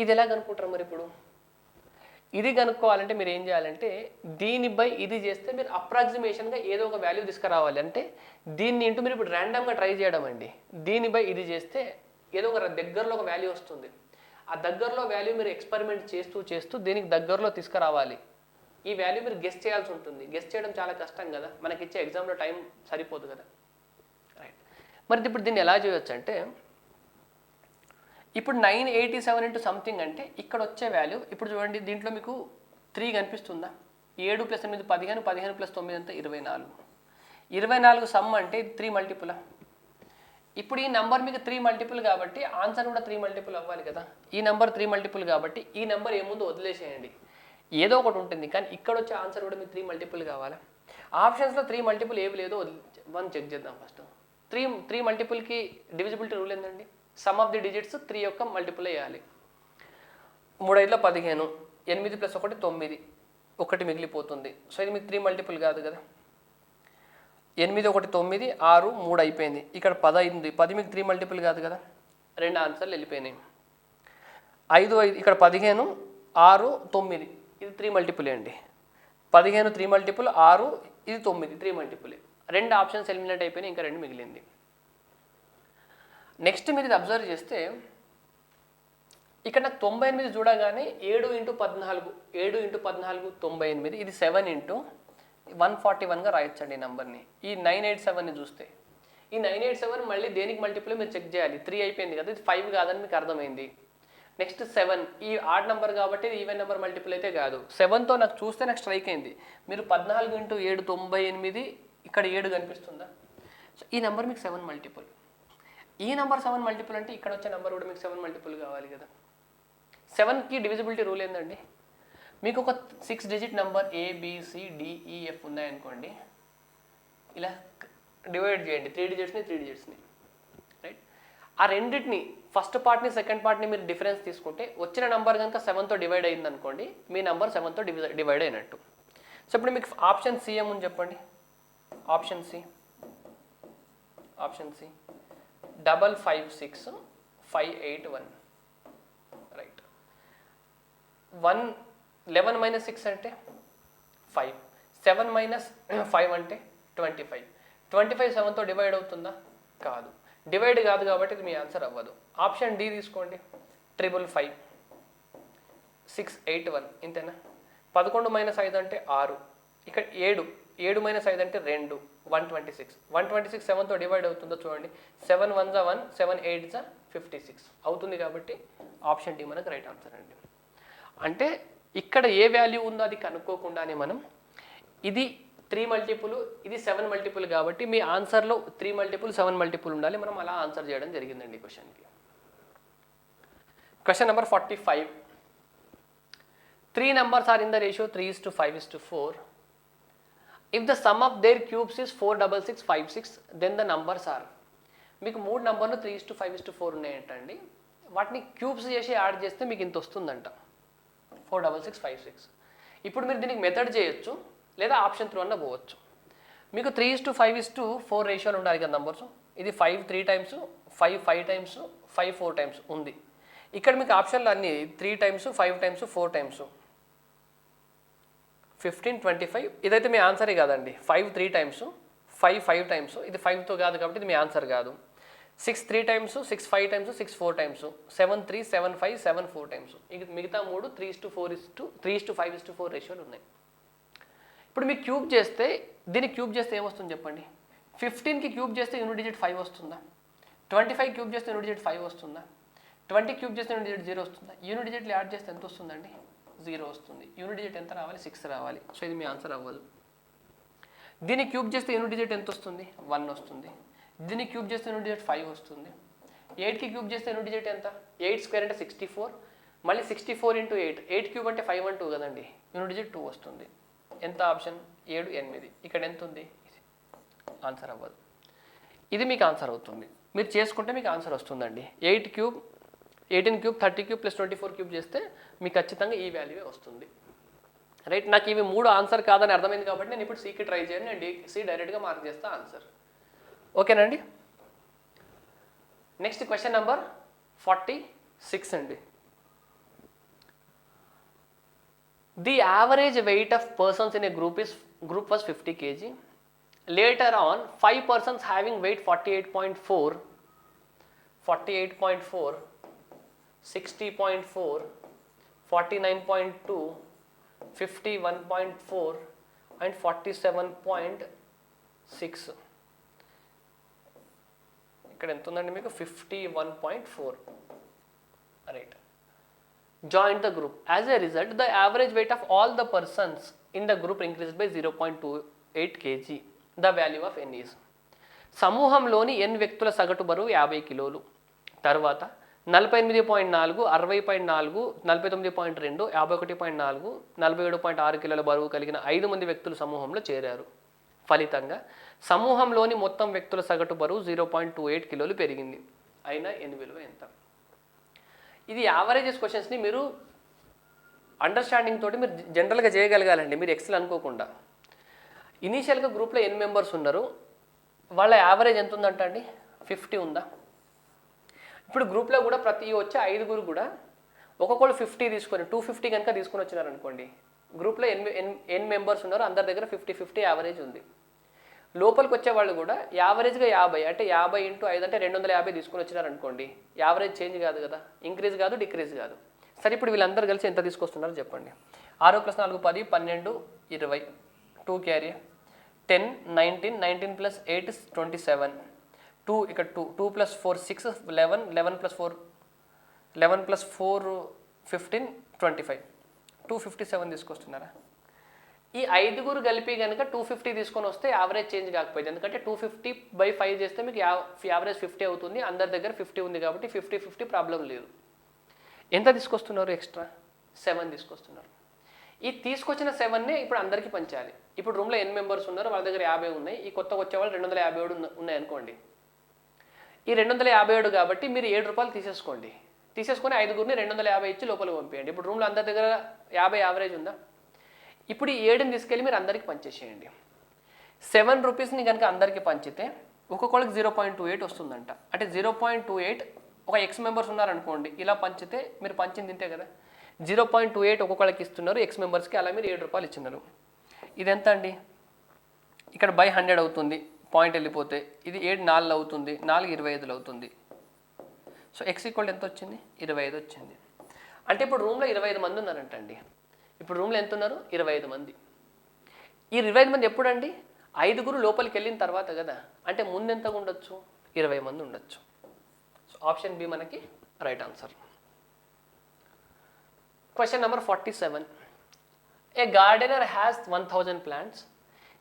ఇది ఎలా కనుక్కుంటారు మరి? ఇప్పుడు ఇది కనుక్కోవాలంటే మీరు ఏం చేయాలంటే దీని బై ఇది చేస్తే మీరు అప్రాక్సిమేషన్గా ఏదో ఒక వాల్యూ తీసుకురావాలి. అంటే దీన్ని ఇంటూ మీరు ఇప్పుడు ర్యాండమ్గా ట్రై చేయడం అండి. దీని బై ఇది చేస్తే ఏదో ఒక దగ్గరలో ఒక వాల్యూ వస్తుంది. ఆ దగ్గరలో వాల్యూ మీరు ఎక్స్పెరిమెంట్ చేస్తూ దీనికి దగ్గరలో తీసుకురావాలి. ఈ వాల్యూ మీరు గెస్ చేయాల్సి ఉంటుంది. గెస్ చేయడం చాలా కష్టం కదా, మనకి ఇచ్చే ఎగ్జామ్లో టైం సరిపోదు కదా. రైట్. మరి ఇప్పుడు దీన్ని ఎలా చేయొచ్చు అంటే ఇప్పుడు 987 ఇంటూ సంథింగ్ అంటే ఇక్కడ వచ్చే వాల్యూ ఇప్పుడు చూడండి, దీంట్లో మీకు 3 కనిపిస్తుందా? 7 + 8 15, 15 + 9 అంతా 24. 24 సమ్ అంటే 3 మల్టిపుల్. ఇప్పుడు ఈ నెంబర్ మీకు 3 మల్టిపుల్ కాబట్టి ఆన్సర్ కూడా 3 మల్టిపుల్ అవ్వాలి కదా. ఈ నెంబర్ 3 మల్టిపుల్ కాబట్టి ఈ నెంబర్ ఏముందో వదిలేసేయండి, ఏదో ఒకటి ఉంటుంది. కానీ ఇక్కడ వచ్చే ఆన్సర్ కూడా మీకు 3 మల్టిపుల్ కావాలా? ఆప్షన్స్లో 3 మల్టిపుల్ ఏవి లేదో 1 చెక్ చేద్దాం ఫస్ట్. 3 మల్టిపుల్కి డివిజిబిలిటీ రూల్ ఏంటండి? సమ్ ఆఫ్ ది డిజిట్స్ 3 యొక్క మల్టిపుల్ వేయాలి. 3 × 5 = 15, 8 + 1 9, 1 మిగిలిపోతుంది. సో ఇది మీకు 3 మల్టిపుల్ కాదు కదా. 8 × 1 9, 6 3 అయిపోయింది. ఇక్కడ 10 అయింది, 10 మీకు 3 మల్టిపుల్ కాదు కదా. 2 ఆన్సర్లు వెళ్ళిపోయినాయి. 5 ఇక్కడ 15, 6 9, ఇది 3 మల్టిపుల్ అండి. 15 3 మల్టిపుల్, 6 ఇది 9 3 మల్టిపుల్. 2 ఆప్షన్స్ ఎలిమినేట్ అయిపోయినాయి, ఇంకా 2 మిగిలింది. నెక్స్ట్ మీరు ఇది అబ్జర్వ్ చేస్తే ఇక్కడ నాకు 98 చూడగానే 7 × 14 98, ఇది 7 × 141గా రాయొచ్చండి ఈ నెంబర్ని. ఈ 987ని చూస్తే ఈ 987 మళ్ళీ దేనికి మల్టిపుల్ మీరు చెక్ చేయాలి. 3 అయిపోయింది కదా, ఇది 5 కాదని మీకు అర్థమైంది. నెక్స్ట్ 7, ఈ ఆడ్ నెంబర్ కాబట్టి ఇది ఈవెన్ నెంబర్ మల్టిపుల్ అయితే కాదు. 7తో నాకు చూస్తే నాకు స్ట్రైక్ అయింది. మీరు 14 × 7 98, ఇక్కడ 7 కనిపిస్తుందా? సో ఈ నెంబర్ మీకు 7 మల్టిపుల్. ఈ నెంబర్ 7 మల్టిపుల్ అంటే ఇక్కడ వచ్చే నెంబర్ కూడా మీకు 7 మల్టిపుల్ కావాలి కదా. 7కి డివిజిబిలిటీ రూల్ ఏంటండి? మీకు ఒక 6 డిజిట్ నెంబర్ ABCDEF ఉన్నాయనుకోండి, ఇలా డివైడ్ చేయండి 3 డిజిట్స్ని రైట్. ఆ రెండింటిని ఫస్ట్ పార్ట్ని సెకండ్ పార్ట్ని మీరు డిఫరెన్స్ తీసుకుంటే వచ్చిన నెంబర్ కనుక 7తో డివైడ్ అయింది అనుకోండి, మీ నెంబర్ 7తో డివైడ్ అయినట్టు. సో ఇప్పుడు మీకు ఆప్షన్ సి ఏముంది చెప్పండి. Option C 556581 right. 11 - 6 అంటే 5, 7 - 5 అంటే 25. 25 7తో డివైడ్ అవుతుందా? కాదు, డివైడ్ కాదు కాబట్టి ఇది మీ ఆన్సర్ అవ్వదు. ఆప్షన్ డి తీసుకోండి, 555 681 ఇంతేనా. 11 - 5 అంటే 6, ఇక్కడ 7 - 5 అంటే 2, 126. 126 7తో డివైడ్ అవుతుందో చూడండి. 7 1 1, 7 8 56 అవుతుంది. కాబట్టి ఆప్షన్ డి మనకు రైట్ ఆన్సర్ అండి. అంటే ఇక్కడ ఏ వాల్యూ ఉందో అది కనుక్కోకుండానే మనం ఇది 3 మల్టిపుల్, ఇది 7 మల్టిపుల్ కాబట్టి మీ ఆన్సర్లో 3 మల్టిపుల్ 7 మల్టిపుల్ ఉండాలి. మనం అలా ఆన్సర్ చేయడం జరిగిందండి క్వశ్చన్కి. Question number 45. 3 numbers are in the ratio 3:5:4. If the sum of their cubes is 46656, then the numbers are. మీకు 3 నంబర్లు 3:5:4 ఉన్నాయంటండి. వాటిని క్యూబ్స్ చేసి యాడ్ చేస్తే మీకు ఇంత వస్తుందంట, 46656. ఇప్పుడు మీరు దీనికి మెథడ్ చేయొచ్చు లేదా ఆప్షన్ త్రూ అన్న పోవచ్చు. మీకు 3:5:4 రేషియోలు ఉండాలి కదా నంబర్స్. ఇది 5 3 టైమ్స్, 5 5 టైమ్స్, 5 4 టైమ్స్ ఉంది. ఇక్కడ మీకు ఆప్షన్లు అన్నీ 3 టైమ్స్, 5 టైమ్స్, 4 టైమ్స్, 15 25. ఇదైతే మీ ఆన్సరే కాదండి. 5 3 టైమ్స్, 5 5 టైమ్స్, ఇది 5తో కాదు కాబట్టి ఇది మీ ఆన్సర్ కాదు. 6 3 టైమ్స్, 6 5 టైమ్స్, 6 4 టైమ్స్, 7 3 7 5 7 4 టైమ్స్. ఇక మిగతా 3 3:5:4 రేషియోలు ఉన్నాయి. ఇప్పుడు మీకు క్యూబ్ చేస్తే, దీన్ని క్యూబ్ చేస్తే ఏమొస్తుంది చెప్పండి. 15కి క్యూబ్ చేస్తే యూనిట్ డిజిట్ 5 వస్తుందా? 25 క్యూబ్ చేస్తే యూనిట్ డిజిట్ 5 వస్తుందా? 20 క్యూబ్ చేస్తే యూనిట్ డిజిట్ 0 వస్తుందా? యూనిట్ డిజిట్లు యాడ్ చేస్తే ఎంత వస్తుందండి? 0 వస్తుంది. యూనిట్ డిజిట్ ఎంత రావాలి? 6 రావాలి. సో ఇది మీ ఆన్సర్ అవ్వదు. దీన్ని క్యూబ్ చేస్తే యూనిట్ డిజిట్ ఎంత వస్తుంది? 1 వస్తుంది. దీన్ని క్యూబ్ చేస్తే యూనిట్ డిజిట్ 5 వస్తుంది. 8కి క్యూబ్ చేస్తే యూనిట్ డిజిట్ ఎంత? 8 స్క్వేర్ అంటే 64, మళ్ళీ 64 × 8, 8 క్యూబ్ అంటే 512 కదండి. యూనిట్ డిజిట్ 2 వస్తుంది. ఎంత ఆప్షన్? 7 8. ఇక్కడ ఎంత ఉంది? ఆన్సర్ అవ్వదు. ఇది మీకు ఆన్సర్ అవుతుంది. మీరు చేసుకుంటే మీకు ఆన్సర్ వస్తుందండి. 8 cube 18 cube 30 cube plus 24 cube చేస్తే మీకు ఖచ్చితంగా ఈ వాల్యూవే వస్తుంది. రైట్. నాకు ఇవి 3 ఆన్సర్ కాదని అర్థమైంది కాబట్టి నేను ఇప్పుడు సికి ట్రై చేయను. నేను సి డైరెక్ట్గా మార్క్ చేస్తా ఆన్సర్. ఓకేనండి. నెక్స్ట్ క్వశ్చన్ నెంబర్ 46 అండి. The average weight of persons in a group was 50 kg. Later on, 5 persons having weight 48.4, 60.4, 49.2, 51.4 and 47.6. ఇక్కడ ఎంత ఉందండి మీకు? 51.4. Right. Joined the group. As a result, the average weight of all the persons in the group increased by 0.28 kg. The value of n is. సమూహంలోని n వ్యక్తుల సగటు బరువు 50 కిలోలు. తర్వాత 48.4, 60.4, 49.2, 51.4, 47.6 కిలోల బరువు కలిగిన 5 మంది వ్యక్తులు సమూహంలో చేరారు. ఫలితంగా సమూహంలోని మొత్తం వ్యక్తుల సగటు బరువు 0.28 కిలోలు పెరిగింది. అయినా n విలువ ఎంత? ఇది యావరేజెస్ క్వశ్చన్స్ని మీరు అండర్స్టాండింగ్ తోటి మీరు జనరల్గా చేయగలగాలండి. మీరు ఎక్సెల్ అనుకోకుండా. ఇనీషియల్గా గ్రూప్లో n మెంబర్స్ ఉన్నారు. వాళ్ళ యావరేజ్ ఎంత ఉందంట అండి? 50 ఉందా? ఇప్పుడు గ్రూప్లో కూడా ప్రతి వచ్చే 5గురు కూడా ఒక్కొక్కరు 50 తీసుకొని 250 కనుక తీసుకొని వచ్చినారనుకోండి. గ్రూప్లో ఎన్ మెంబర్స్ ఉన్నారు, అందరి దగ్గర 50-50 యావరేజ్ ఉంది. లోపలికి వచ్చే వాళ్ళు కూడా యావరేజ్గా 50 అంటే 50 × 5 అంటే 250 తీసుకొని వచ్చినారనుకోండి. యావరేజ్ చేంజ్ కాదు కదా, ఇంక్రీజ్ కాదు, డిక్రీజ్ కాదు. సరే ఇప్పుడు వీళ్ళందరూ కలిసి ఎంత తీసుకొస్తున్నారో చెప్పండి. 6 + 4 10, 12 20, 2 క్యారీ 10 19, 19 + 8 27, 2 ఇక్కడ 2 + 4 6, 11, 11 + 4 15 25, 257 తీసుకొస్తున్నారా? ఈ 5గురు కలిపి కనుక 250 తీసుకొని వస్తే యావరేజ్ చేంజ్ కాకపోయింది. ఎందుకంటే 250/5 చేస్తే మీకు యావరేజ్ 50 అవుతుంది. అందరి దగ్గర 50 ఉంది కాబట్టి 50-50 ప్రాబ్లం లేదు. ఎంత తీసుకొస్తున్నారు? ఎక్స్ట్రా 7 తీసుకొస్తున్నారు. ఈ తీసుకొచ్చిన 7నే ఇప్పుడు అందరికీ పంచాలి. ఇప్పుడు రూమ్లో n మెంబర్స్ ఉన్నారు, వాళ్ళ దగ్గర 50 ఉన్నాయి. ఈ కొత్తగా వచ్చేవాళ్ళు 250 ఉన్నాయి అనుకోండి. ఈ 257 కాబట్టి మీరు 7 రూపాయలు తీసేసుకొని 5గురిని 250 ఇచ్చి లోపలికి పంపించండి. ఇప్పుడు రూమ్లో అందరి దగ్గర 50 యావరేజ్ ఉందా? ఇప్పుడు ఈ 7ని తీసుకెళ్ళి మీరు అందరికీ పంచేసేయండి. 7 రూపీస్ని కనుక అందరికీ పంచితే ఒక్కొక్కళ్ళకి 0.28 వస్తుందంట. అంటే 0.28 ఒక ఎక్స్ మెంబర్స్ ఉన్నారనుకోండి, ఇలా పంచితే మీరు పంచింది తింటే కదా, 0.28 ఒక్కొక్కళ్ళకి ఇస్తున్నారు ఎక్స్ మెంబర్స్కి, అలా మీరు 7 రూపాయలు ఇచ్చినారు. ఇది ఎంత అండి? ఇక్కడ బై 100 అవుతుంది, పాయింట్ వెళ్ళిపోతే ఇది 7 4 అవుతుంది, 4 25 అవుతుంది. సో ఎక్స్ ఈక్వల్ ఎంత వచ్చింది? 25 వచ్చింది. అంటే ఇప్పుడు రూమ్లో 25 మంది ఉన్నారంటండి. ఇప్పుడు రూమ్లో ఎంత ఉన్నారు? 25 మంది. ఈ 25 మంది ఎప్పుడండి? 5గురు లోపలికి వెళ్ళిన తర్వాత కదా. అంటే ముందు ఎంతగా ఉండొచ్చు? 20 మంది ఉండొచ్చు. సో ఆప్షన్ బి మనకి right answer. Question number 47. A gardener has 1000 plants.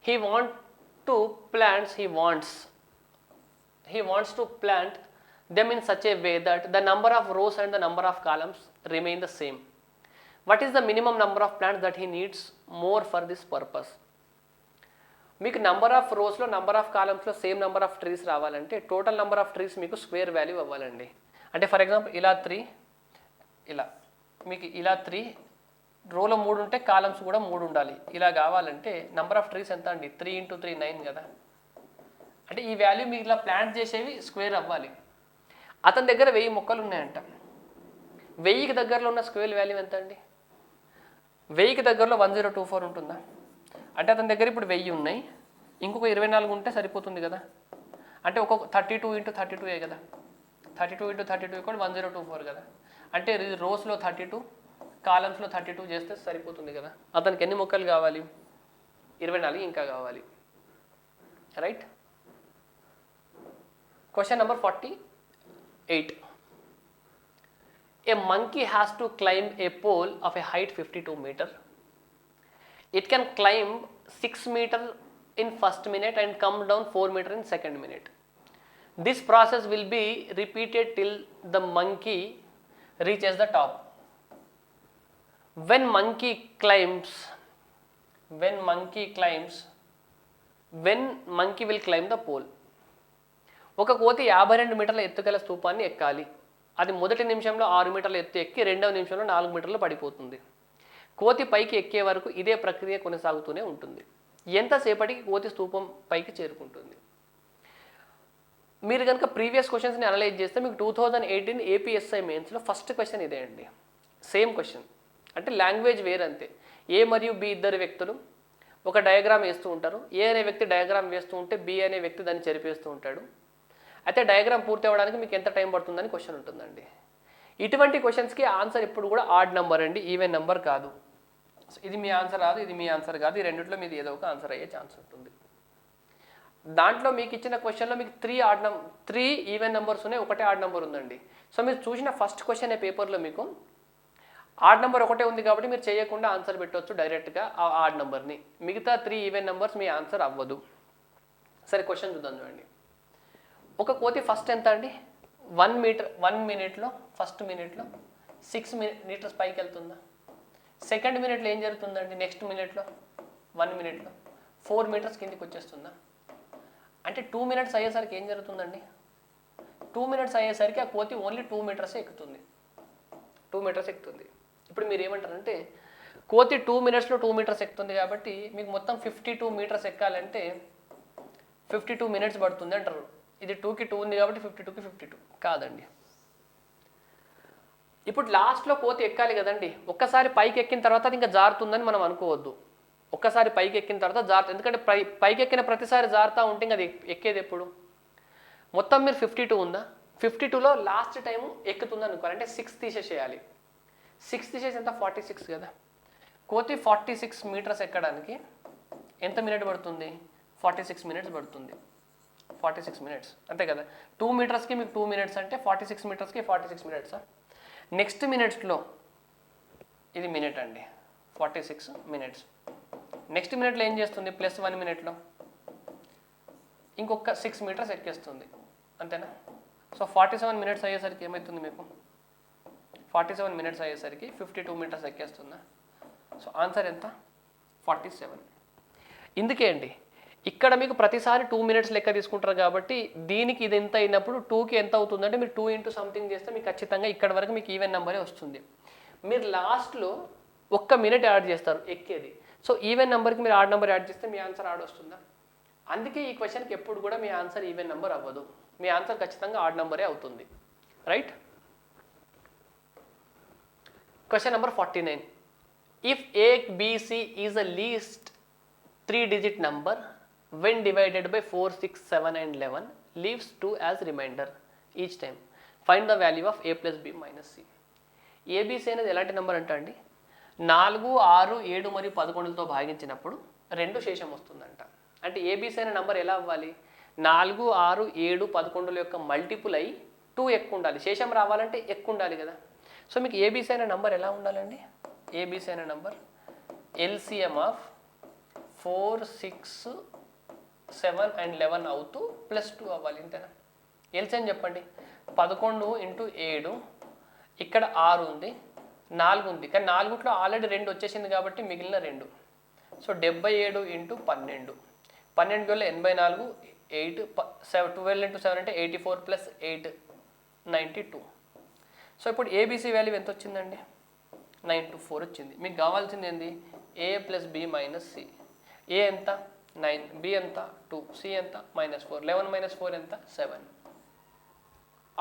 He wants to plant them in such a way that the number of rows and the number of columns remain the same. What is the minimum number of plants that he needs more for this purpose? మీకు నంబర్ ఆఫ్ రోస్లో నంబర్ ఆఫ్ కాలమ్స్లో సేమ్ నెంబర్ ఆఫ్ ట్రీస్ రావాలంటే టోటల్ నెంబర్ ఆఫ్ ట్రీస్ మీకు స్క్వేర్ వాల్యూ అవ్వాలండి. అంటే ఫర్ ఎగ్జాంపుల్ ఇలా 3, ఇలా 3 రోలో 3 ఉంటే కాలమ్స్ కూడా 3 ఉండాలి. ఇలా కావాలంటే నెంబర్ ఆఫ్ ట్రీస్ ఎంత అండి? 3 × 3 9 కదా. అంటే ఈ వాల్యూ మీకు ఇలా ప్లాంట్ చేసేవి స్క్వేర్ అవ్వాలి. అతని దగ్గర 1000 మొక్కలు ఉన్నాయంట. 1000కి దగ్గరలో ఉన్న స్క్వేర్ వాల్యూ ఎంత అండి? 1000కి దగ్గరలో 1024 ఉంటుందా? అంటే అతని దగ్గర ఇప్పుడు 1000 ఉన్నాయి, ఇంకొక 24 ఉంటే సరిపోతుంది కదా. అంటే ఒక్కొక్క 32 × 32 కదా. 32 × 32 = 1024 కదా. అంటే రోస్లో 32, కాలమ్స్లో 32 చేస్తే సరిపోతుంది కదా. అతనికి ఎన్ని మొక్కలు కావాలి? 24 ఇంకా కావాలి. Right. Question number 48. A monkey has to climb a pole of a height 52 meters. It can climb 6 meters in first minute and come down 4 meters in second minute. This process will be repeated till the monkey reaches the top. When monkey will climb the pole. ఒక కోతి 52 మీటర్ల ఎత్తుగల స్తూపాన్ని ఎక్కాలి. అది మొదటి నిమిషంలో 6 మీటర్ల ఎత్తు ఎక్కి రెండవ నిమిషంలో 4 మీటర్లు పడిపోతుంది. కోతి పైకి ఎక్కే వరకు ఇదే ప్రక్రియ కొనసాగుతూనే ఉంటుంది. ఎంతసేపటికి కోతి స్తూపం పైకి చేరుకుంటుంది? మీరు కనుక ప్రీవియస్ క్వశ్చన్స్ని అనలైజ్ చేస్తే మీకు 2018 ఏపీఎస్ఐ మెయిన్స్లో ఫస్ట్ క్వశ్చన్ ఇదే అండి. సేమ్ క్వశ్చన్, అంటే లాంగ్వేజ్ వేరు అంతే. ఏ మరియు బి ఇద్దరు వ్యక్తులు ఒక డయాగ్రామ్ వేస్తూ ఉంటారు. ఏ అనే వ్యక్తి డయాగ్రామ్ వేస్తూ ఉంటే బి అనే వ్యక్తి దాన్ని చెరిపేస్తూ ఉంటాడు. అయితే డయాగ్రామ్ పూర్తి అవ్వడానికి మీకు ఎంత టైం పడుతుందని క్వశ్చన్ ఉంటుందండి. ఇటువంటి క్వశ్చన్స్కి ఆన్సర్ ఎప్పుడు కూడా ఆడ్ నెంబర్ అండి, ఈవెన్ నెంబర్ కాదు. ఇది మీ ఆన్సర్ కాదు, ఇది మీ ఆన్సర్ కాదు, ఈ రెండిట్లో మీది ఏదో ఒక ఆన్సర్ అయ్యే ఛాన్స్ ఉంటుంది. దాంట్లో మీకు ఇచ్చిన క్వశ్చన్లో మీకు 3 ఈవెన్ నెంబర్స్ ఉన్నాయి, ఒకటే ఆడ్ నెంబర్ ఉందండి. సో మీరు చూసిన ఫస్ట్ క్వశ్చన్ పేపర్లో మీకు ఆడ్ నెంబర్ ఒకటే ఉంది కాబట్టి మీరు చేయకుండా ఆన్సర్ పెట్టవచ్చు డైరెక్ట్గా ఆ ఆడ్ నెంబర్ని. మిగతా 3 ఈవెన్ నెంబర్స్ మీ ఆన్సర్ అవ్వదు. సరే క్వశ్చన్ చూద్దాం చూడండి. ఒక కోతి ఫస్ట్ ఎంత అండి? 1 మినిట్లో ఫస్ట్ మినిట్లో 6 మీటర్స్ పైకి వెళ్తుందా? సెకండ్ మినిట్లో ఏం జరుగుతుందండి? నెక్స్ట్ మినిట్లో 1 మినిట్లో 4 మీటర్స్ కిందికి వచ్చేస్తుందా? అంటే 2 మినిట్స్ అయ్యేసరికి ఏం జరుగుతుందండి? 2 మినిట్స్ అయ్యేసరికి ఆ కోతి ఓన్లీ 2 మీటర్స్ ఎక్కుతుంది. 2 మీటర్స్ ఎక్కుతుంది. ఇప్పుడు మీరు ఏమంటారంటే కోతి 2 మినిట్స్లో 2 మీటర్స్ ఎక్కుతుంది కాబట్టి మీకు మొత్తం 52 మీటర్స్ ఎక్కాలంటే 52 మినిట్స్ పడుతుంది అంటారు. ఇది 2కి 2 ఉంది కాబట్టి 52కి 52 కాదండి. ఇప్పుడు లాస్ట్లో కోతి ఎక్కాలి కదండి. ఒక్కసారి పైకి ఎక్కిన తర్వాత అది ఇంకా జారుతుందని మనం అనుకోవద్దు. ఒక్కసారి పైకి ఎక్కిన తర్వాత జారుతుంది. ఎందుకంటే పైకి ఎక్కిన ప్రతిసారి జారుతూ ఉంటే ఇంకా అది ఎక్కేది ఎప్పుడు? మొత్తం మీరు 52 ఉందా? 52లో లాస్ట్ టైం ఎక్కుతుంది అనుకోవాలి. అంటే 6 తీసేసేయాలి. 6 తీసేసి ఎంత? 46 కదా. కోతి 46 మీటర్స్ ఎక్కడానికి ఎంత మినిట్ పడుతుంది? 46 మినిట్స్ పడుతుంది. 46 మినిట్స్ అంతే కదా. 2 మీటర్స్కి మీకు 2 మినిట్స్ అంటే 46 మీటర్స్కి 46 మినిట్స్. నెక్స్ట్ మినిట్స్లో ఇది మినిట్ అండి, 46 మినిట్స్. నెక్స్ట్ మినిట్లో ఏం చేస్తుంది? +1 మినిట్లో ఇంకొక 6 మీటర్స్ ఎక్కేస్తుంది అంతేనా. సో 47 మినిట్స్ అయ్యేసరికి ఏమవుతుంది మీకు? 47 మినిట్స్ అయ్యేసరికి 52 మీటర్స్ ఎక్కేస్తుందా? సో ఆన్సర్ ఎంత? 47. ఇందుకే అండి ఇక్కడ మీకు ప్రతిసారి 2 మినిట్స్ లెక్క తీసుకుంటారు కాబట్టి దీనికి ఇది ఎంత అయినప్పుడు 2కి ఎంత అవుతుందంటే మీరు 2 ఇంటూ సంథింగ్ చేస్తే మీకు ఖచ్చితంగా ఇక్కడ వరకు మీకు ఈవెన్ నెంబరే వస్తుంది. మీరు లాస్ట్లో 1 మినిట్ యాడ్ చేస్తారు ఎక్కేది. సో ఈవెన్ నెంబర్కి మీరు ఆడ్ నెంబర్ యాడ్ చేస్తే మీ ఆన్సర్ ఆడ్ వస్తుందా? అందుకే ఈ క్వశ్చన్కి ఎప్పుడు కూడా మీ ఆన్సర్ ఈవెన్ నెంబర్ అవ్వదు, మీ ఆన్సర్ ఖచ్చితంగా ఆడ్ నెంబరే అవుతుంది. Right. Question number 49. If ABC is a least 3-digit number when divided by 4, 6, 7 and 11 leaves 2 as remainder each time. Find the value of A plus B minus C. ABC అనేది ఎలాంటి నెంబర్ అంటే అండి 4, 6, 7 మరియు 11తో భాగించినప్పుడు 2 శేషం వస్తుందంట. అంటే ABC అనే నెంబర్ ఎలా అవ్వాలి? 4, 6, 7, 11ల యొక్క మల్టిపుల్ అయి 2 ఎక్కువ ఉండాలి. శేషం రావాలంటే ఎక్కువ ఉండాలి కదా. సో మీకు ABC అనే నెంబర్ ఎలా ఉండాలండి? ABC అనే నెంబర్ LCM ఆఫ్ 4, 6, 7 and 11 అవుతూ +2 అవ్వాలి. ఇంతేనా? LCM చెప్పండి. 11 ఇంటూ 7, ఇక్కడ 6 ఉంది, 4 ఉంది, కానీ 4లో ఆల్రెడీ 2 వచ్చేసింది కాబట్టి మిగిలిన 2. సో 77 ఇంటూ 12, 12 వల్ల 84, 8, 12 ఇంటూ 7 అంటే 84 ప్లస్ 8 92. సో ఇప్పుడు ABC వాల్యూ ఎంత వచ్చిందండి? 924 వచ్చింది. మీకు కావాల్సింది ఏంది? A plus B minus C. A ఎంత? 9, B ఎంత? 2, C ఎంత? -4, 11 మైనస్ 4 ఎంత? 7.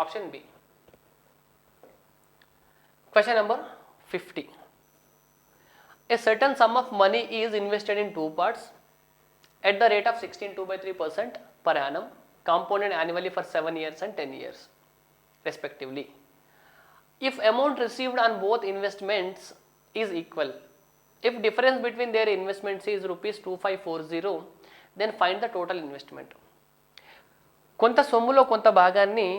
Option B. Question number 50. A certain sum of money is invested in 2 parts at the rate of 16.2/3% per annum, compounded annually for 7 years and 10 years respectively. If amount received on both investments is equal, if difference between their investments is ₹2540, then find the total investment. కొంత సొమ్ములో కొంత భాగాన్ని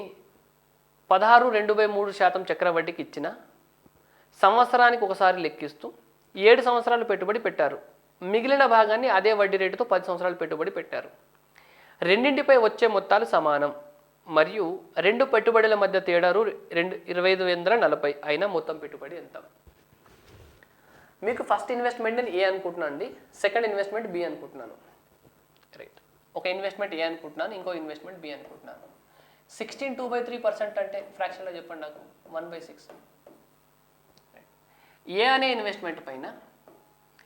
16.2/3% చక్రవడ్డీకి ఇచ్చిన సంవత్సరానికి ఒకసారి లెక్కిస్తూ 7 సంవత్సరాలు పెట్టుబడి పెట్టారు. మిగిలిన భాగాన్ని అదే వడ్డీ రేటుతో 10 సంవత్సరాలు పెట్టుబడి పెట్టారు. రెండింటిపై వచ్చే మొత్తాలు సమానం మరియు 2 పెట్టుబడుల మధ్య తేడా 2540 అయినా మొత్తం పెట్టుబడి ఎంత? మీకు ఫస్ట్ ఇన్వెస్ట్మెంట్ నేను ఏ అనుకుంటున్నాను అండి, సెకండ్ ఇన్వెస్ట్మెంట్ బి అనుకుంటున్నాను. రైట్. ఒక ఇన్వెస్ట్మెంట్ ఏ అనుకుంటున్నాను, ఇంకో ఇన్వెస్ట్మెంట్ బి అనుకుంటున్నాను. 16.2/3% అంటే ఫ్రాక్షన్లో చెప్పండి నాకు. 1/6. ఏ అనే ఇన్వెస్ట్మెంట్ పైన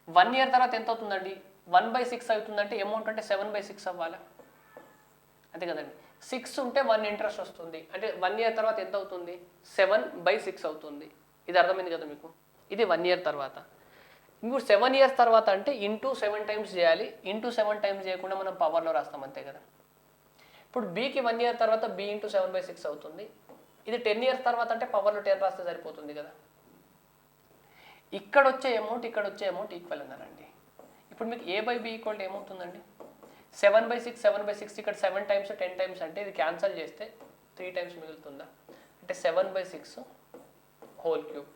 1 ఇయర్ తర్వాత ఎంత అవుతుందండి? 1/6 అవుతుందంటే అమౌంట్ అంటే 7/6 అవ్వాలా? అంతే కదండి. 6 ఉంటే 1 ఇంట్రెస్ట్ వస్తుంది, అంటే 1 ఇయర్ తర్వాత ఎంత అవుతుంది? 7/6 అవుతుంది. ఇది అర్థమైంది కదా మీకు? ఇది 1 ఇయర్ తర్వాత. ఇప్పుడు 7 ఇయర్స్ తర్వాత అంటే ఇంటూ 7 టైమ్స్ చేయాలి. ఇంటూ 7 టైమ్స్ చేయకుండా మనం పవర్లో రాస్తాం, అంతే కదా. ఇప్పుడు బీకి 1 ఇయర్ తర్వాత బి ఇంటూ 7/6 అవుతుంది. ఇది 10 ఇయర్స్ తర్వాత అంటే పవర్లో 10 రాస్తే సరిపోతుంది కదా. ఇక్కడ వచ్చే అమౌంట్ ఇక్కడ వచ్చే అమౌంట్ ఈక్వల్ అన్నారండి. ఇప్పుడు మీకు A/B ఈక్వల్ టు ఏమవుతుందండి? 7/6, 7/6 ఇక్కడ 7 టైమ్స్ 10 టైమ్స్ అంటే ఇది క్యాన్సల్ చేస్తే 3 టైమ్స్ మిగులుతుందా? అంటే 7/6 హోల్ క్యూబ్.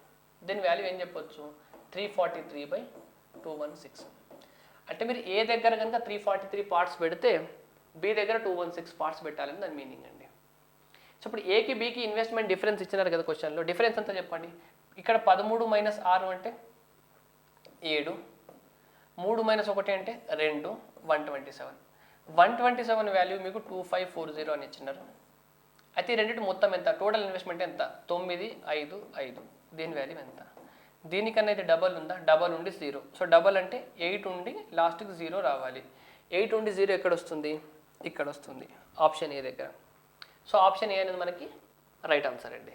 దీని వాల్యూ ఏం చెప్పొచ్చు? 343/216. అంటే మీరు ఏ దగ్గర కనుక 343 పార్ట్స్ పెడితే బి దగ్గర 216 పార్ట్స్ పెట్టాలని దాని మీనింగ్ అండి. సో ఇప్పుడు ఏకి బికి ఇన్వెస్ట్మెంట్ డిఫరెన్స్ ఇచ్చినారు కదా క్వశ్చన్లో. డిఫరెన్స్ ఎంత చెప్పండి? ఇక్కడ 13 - 6 అంటే 7, 3 - 1 అంటే 2, 127. 127 వాల్యూ మీకు 2540 అని ఇచ్చినారు. అయితే రెండింటి మొత్తం ఎంత? టోటల్ ఇన్వెస్ట్మెంట్ ఎంత? 955. దీని వాల్యూ ఎంత? దీనికన్నా అయితే డబల్ ఉందా? డబల్ ఉండి 0. సో డబల్ అంటే 8 ఉండి లాస్ట్కి 0 రావాలి. 8 ఉండి 0 ఎక్కడ వస్తుంది? ఇక్కడ వస్తుంది, ఆప్షన్ ఏ దగ్గర. సో ఆప్షన్ ఏ అనేది మనకి రైట్ ఆన్సర్ అండి.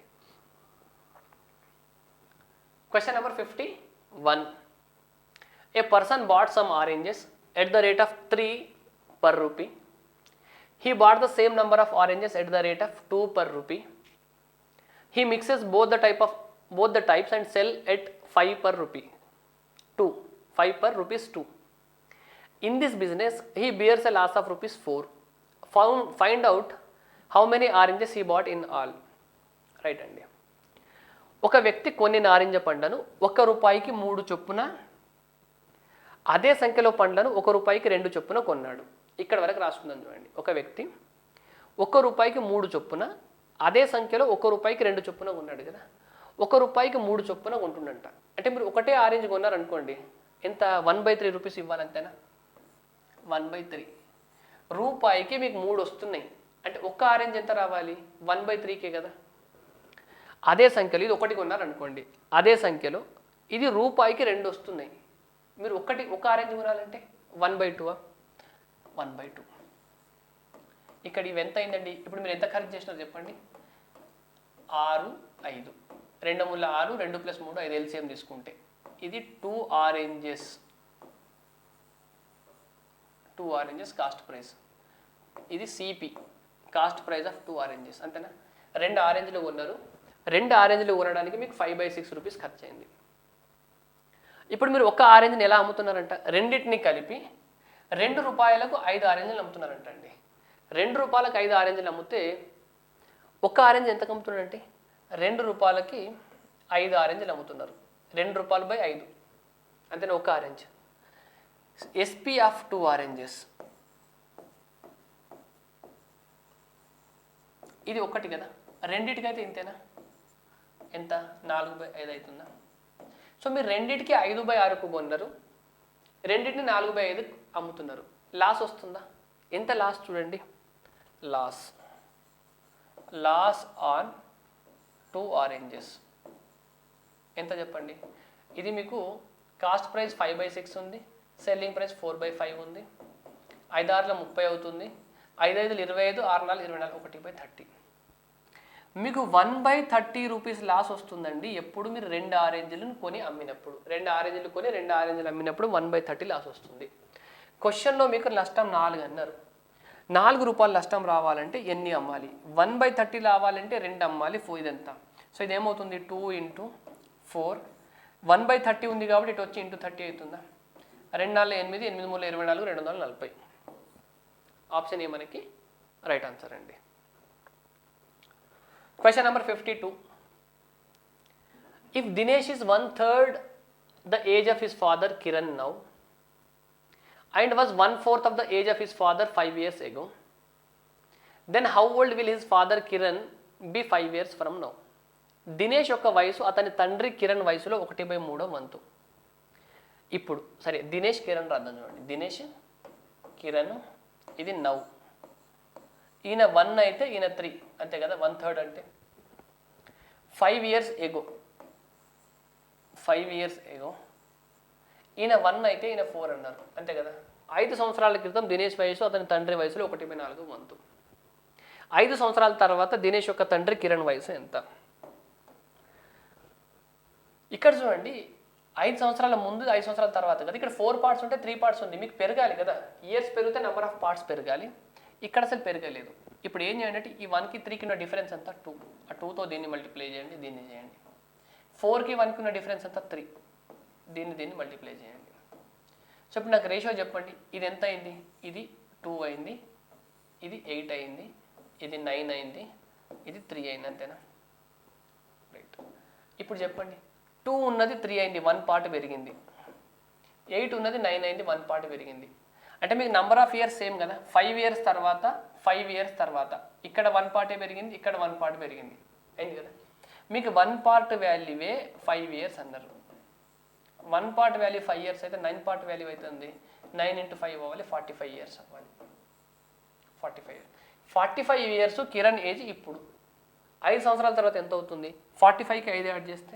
Question number 51. A person bought some oranges at the rate of 3 per rupee. He bought the same number of oranges at the rate of 2 per rupee. He mixes both the types and sell at 5 per rupee. 5 per rupees 2. In this business, he bears a loss of rupees 4. Find out how many oranges he bought in all. Right అండి. ఒక వ్యక్తి కొన్ని నారింజ పండ్లను ₹1కి 3 చొప్పున, అదే సంఖ్యలో పండ్లను ₹1కి 2 చొప్పున కొన్నాడు. ఇక్కడ వరకు రాసుకుందాం చూడండి. ఒక వ్యక్తి ₹1కి 3 చొప్పున, అదే సంఖ్యలో ₹1కి 2 చొప్పున కొన్నాడు కదా. ₹1కి 3 చొప్పున కొంటుండంట. అంటే మీరు ఒకటే ఆరెంజ్ కొన్నారనుకోండి, ఎంత? 1/3 రూపీస్ ఇవ్వాలంతేనా? 1/3. రూపాయికి మీకు 3 వస్తున్నాయి అంటే ఒక్క ఆరెంజ్ ఎంత రావాలి 1/3కే కదా. అదే సంఖ్యలో ఇది ఒకటి కొన్నారనుకోండి, అదే సంఖ్యలో ఇది రూపాయికి 2 వస్తున్నాయి, మీరు ఒక ఆరెంజ్ కొనాలంటే 1/2 1/2. ఇక్కడ ఇవి ఎంత అయిందండి, ఇప్పుడు మీరు ఎంత ఖర్చు చేసినారు చెప్పండి, 6 5 2 మూల 6 2 + 3 5 ఎల్సిఎం తీసుకుంటే ఇది 2 ఆరెంజెస్ కాస్ట్ ప్రైస్, ఇది CP cost price of 2 oranges అంతేనా. 2 ఆరెంజ్లు కొన్నారు, 2 ఆరెంజ్లు కొనడానికి మీకు 5/6 రూపీస్ ఖర్చు అయింది. ఇప్పుడు మీరు ఒక ఆరెంజ్ని ఎలా అమ్ముతున్నారంట, రెండింటిని కలిపి 2 రూపాయలకు 5 ఆరెంజ్లు అమ్ముతున్నారంట అండి. 2 రూపాయలకు 5 ఆరెంజ్లు అమ్మితే ఒక ఆరెంజ్ ఎంతకు అమ్ముతున్నారంటే 2 రూపాయలకి 5 ఆరెంజ్లు అమ్ముతున్నారు, 2 రూపాయలు బై 5 అంతేనా ఒక ఆరెంజ్. ఎస్పీ ఆఫ్ 2 ఆరెంజెస్ ఇది ఒకటి కదా, రెండింటికైతే ఇంతేనా, ఎంత 4/5 అవుతుందా. సో మీరు రెండింటికి 5/6కు కొన్నారు, రెండింటిని 4/5 అమ్ముతున్నారు, లాస్ వస్తుందా, ఎంత లాస్ చూడండి, లాస్ ఆన్ 2 ఆరెంజెస్ ఎంత చెప్పండి. ఇది మీకు కాస్ట్ ప్రైస్ 5/6 ఉంది, సెల్లింగ్ ప్రైస్ 4/5 ఉంది, 5 6 30 అవుతుంది, 5 5 25, 6 4 24, 1/30. మీకు 1/30 రూపీస్ లాస్ వస్తుందండి ఎప్పుడు మీరు 2 ఆరెంజ్లను కొని అమ్మినప్పుడు. 2 ఆరెంజ్లు కొని 2 ఆరెంజ్లు అమ్మినప్పుడు 1/30 లాస్ వస్తుంది. క్వశ్చన్లో మీకు నష్టం 4 అన్నారు, 4 రూపాయలు నష్టం రావాలంటే ఎన్ని అమ్మాలి, 1/30 రావాలంటే 2 అమ్మాలి, ఇదంతా. సో ఇదేమవుతుంది 2 × 4, 1/30 ఉంది కాబట్టి ఇటు వచ్చి × 30 అవుతుందా, 2 4 8 8 3 24 240. ఆప్షన్ ఏ మనకి రైట్ ఆన్సర్ అండి. Question number 52. If Dinesh is 1/3 the age of his father Kiran now and was 1/4 of the age of his father 5 years ago, then how old will his father Kiran be 5 years from now? Dinesh యొక్క వయసు అతని తండ్రి కిరణ్ వయసులో 1/3 వంతు. ఇప్పుడు సరే దినేష్ కిరణ్ రాద్దాం చూడండి, దినేష్ కిరణ్ ఇది నౌ, ఈయన 1 అయితే ఈయన 3 అంతే కదా, 1/3 అంటే 5 years ago, 5 years ago ఈయన 1 అయితే ఈయన 4 అన్నారు అంతే కదా. 5 సంవత్సరాల క్రితం దినేష్ వయసు అతని తండ్రి వయసులో 1/4 వంతు. 5 సంవత్సరాల తర్వాత దినేష్ యొక్క తండ్రి కిరణ్ వయసు ఎంత. ఇక్కడ చూడండి 5 సంవత్సరాల ముందు 5 సంవత్సరాల తర్వాత కదా, ఇక్కడ 4 పార్ట్స్ ఉంటే 3 పార్ట్స్ ఉంది, మీకు పెరగాలి కదా, ఇయర్స్ పెరిగితే నెంబర్ ఆఫ్ పార్ట్స్ పెరగాలి, ఇక్కడ అసలు పెరగలేదు. ఇప్పుడు ఏం చేయండి అంటే ఈ 1కి 3కి ఉన్న డిఫరెన్స్ అంతా 2, ఆ 2తో దీన్ని మల్టిప్లై చేయండి, దీన్ని చేయండి. 4కి 1కి ఉన్న డిఫరెన్స్ అంతా 3, దీన్ని మల్టిప్లై చేయండి. సో ఇప్పుడు నాకు రేషియో చెప్పండి, ఇది ఎంత అయింది, ఇది 2 అయింది, ఇది 8 అయింది, ఇది 9 అయింది, ఇది 3 అయింది అంతేనా. రైట్, ఇప్పుడు చెప్పండి 2 ఉన్నది 3 అయింది, 1 పార్ట్ పెరిగింది, 8 ఉన్నది 9 అయింది, 1 పార్ట్ పెరిగింది. అంటే మీకు నెంబర్ ఆఫ్ ఇయర్స్ సేమ్ కదా, 5 years తర్వాత 5 years తర్వాత ఇక్కడ 1 పార్టే పెరిగింది, ఇక్కడ 1 పార్ట్ పెరిగింది అయింది కదా. మీకు 1 పార్ట్ వాల్యూవే 5 years అన్నారు, 1 పార్ట్ వాల్యూ 5 years అయితే 9 పార్ట్ వాల్యూ అవుతుంది, 9 × 5 అవ్వాలి, 45 years అవ్వాలి. 45 years కిరణ్ ఏజ్. ఇప్పుడు 5 సంవత్సరాల తర్వాత ఎంత అవుతుంది, 45కి 5 యాడ్ చేస్తే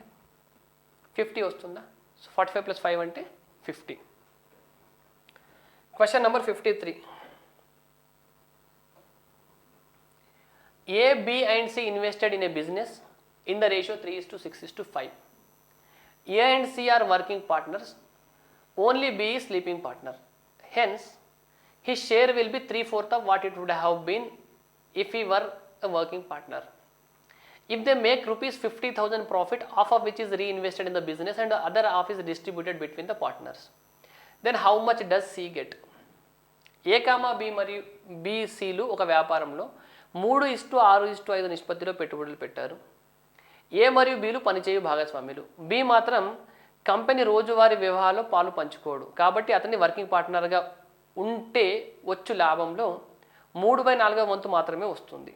50 వస్తుందా. సో 45 + 5 అంటే 50. Question number 53. A, B and C invested in a business in the ratio 3:6:5. A and C are working partners. Only B is sleeping partner. Hence, his share will be 3/4 of what it would have been if he were a working partner. If they make ₹50,000 profit, half of which is reinvested in the business and the other half is distributed between the partners, then how much does C get? A, B మరియు BCలు ఒక వ్యాపారంలో 3:6:5 నిష్పత్తిలో పెట్టుబడులు పెట్టారు. ఏ మరియు బీలు పనిచేయు భాగస్వామ్యులు. బి మాత్రం కంపెనీ రోజువారీ వ్యవహారాల్లో పాలు పంచుకోడు, కాబట్టి అతన్ని వర్కింగ్ పార్ట్నర్గా ఉంటే వచ్చు లాభంలో 3/4 వంతు మాత్రమే వస్తుంది.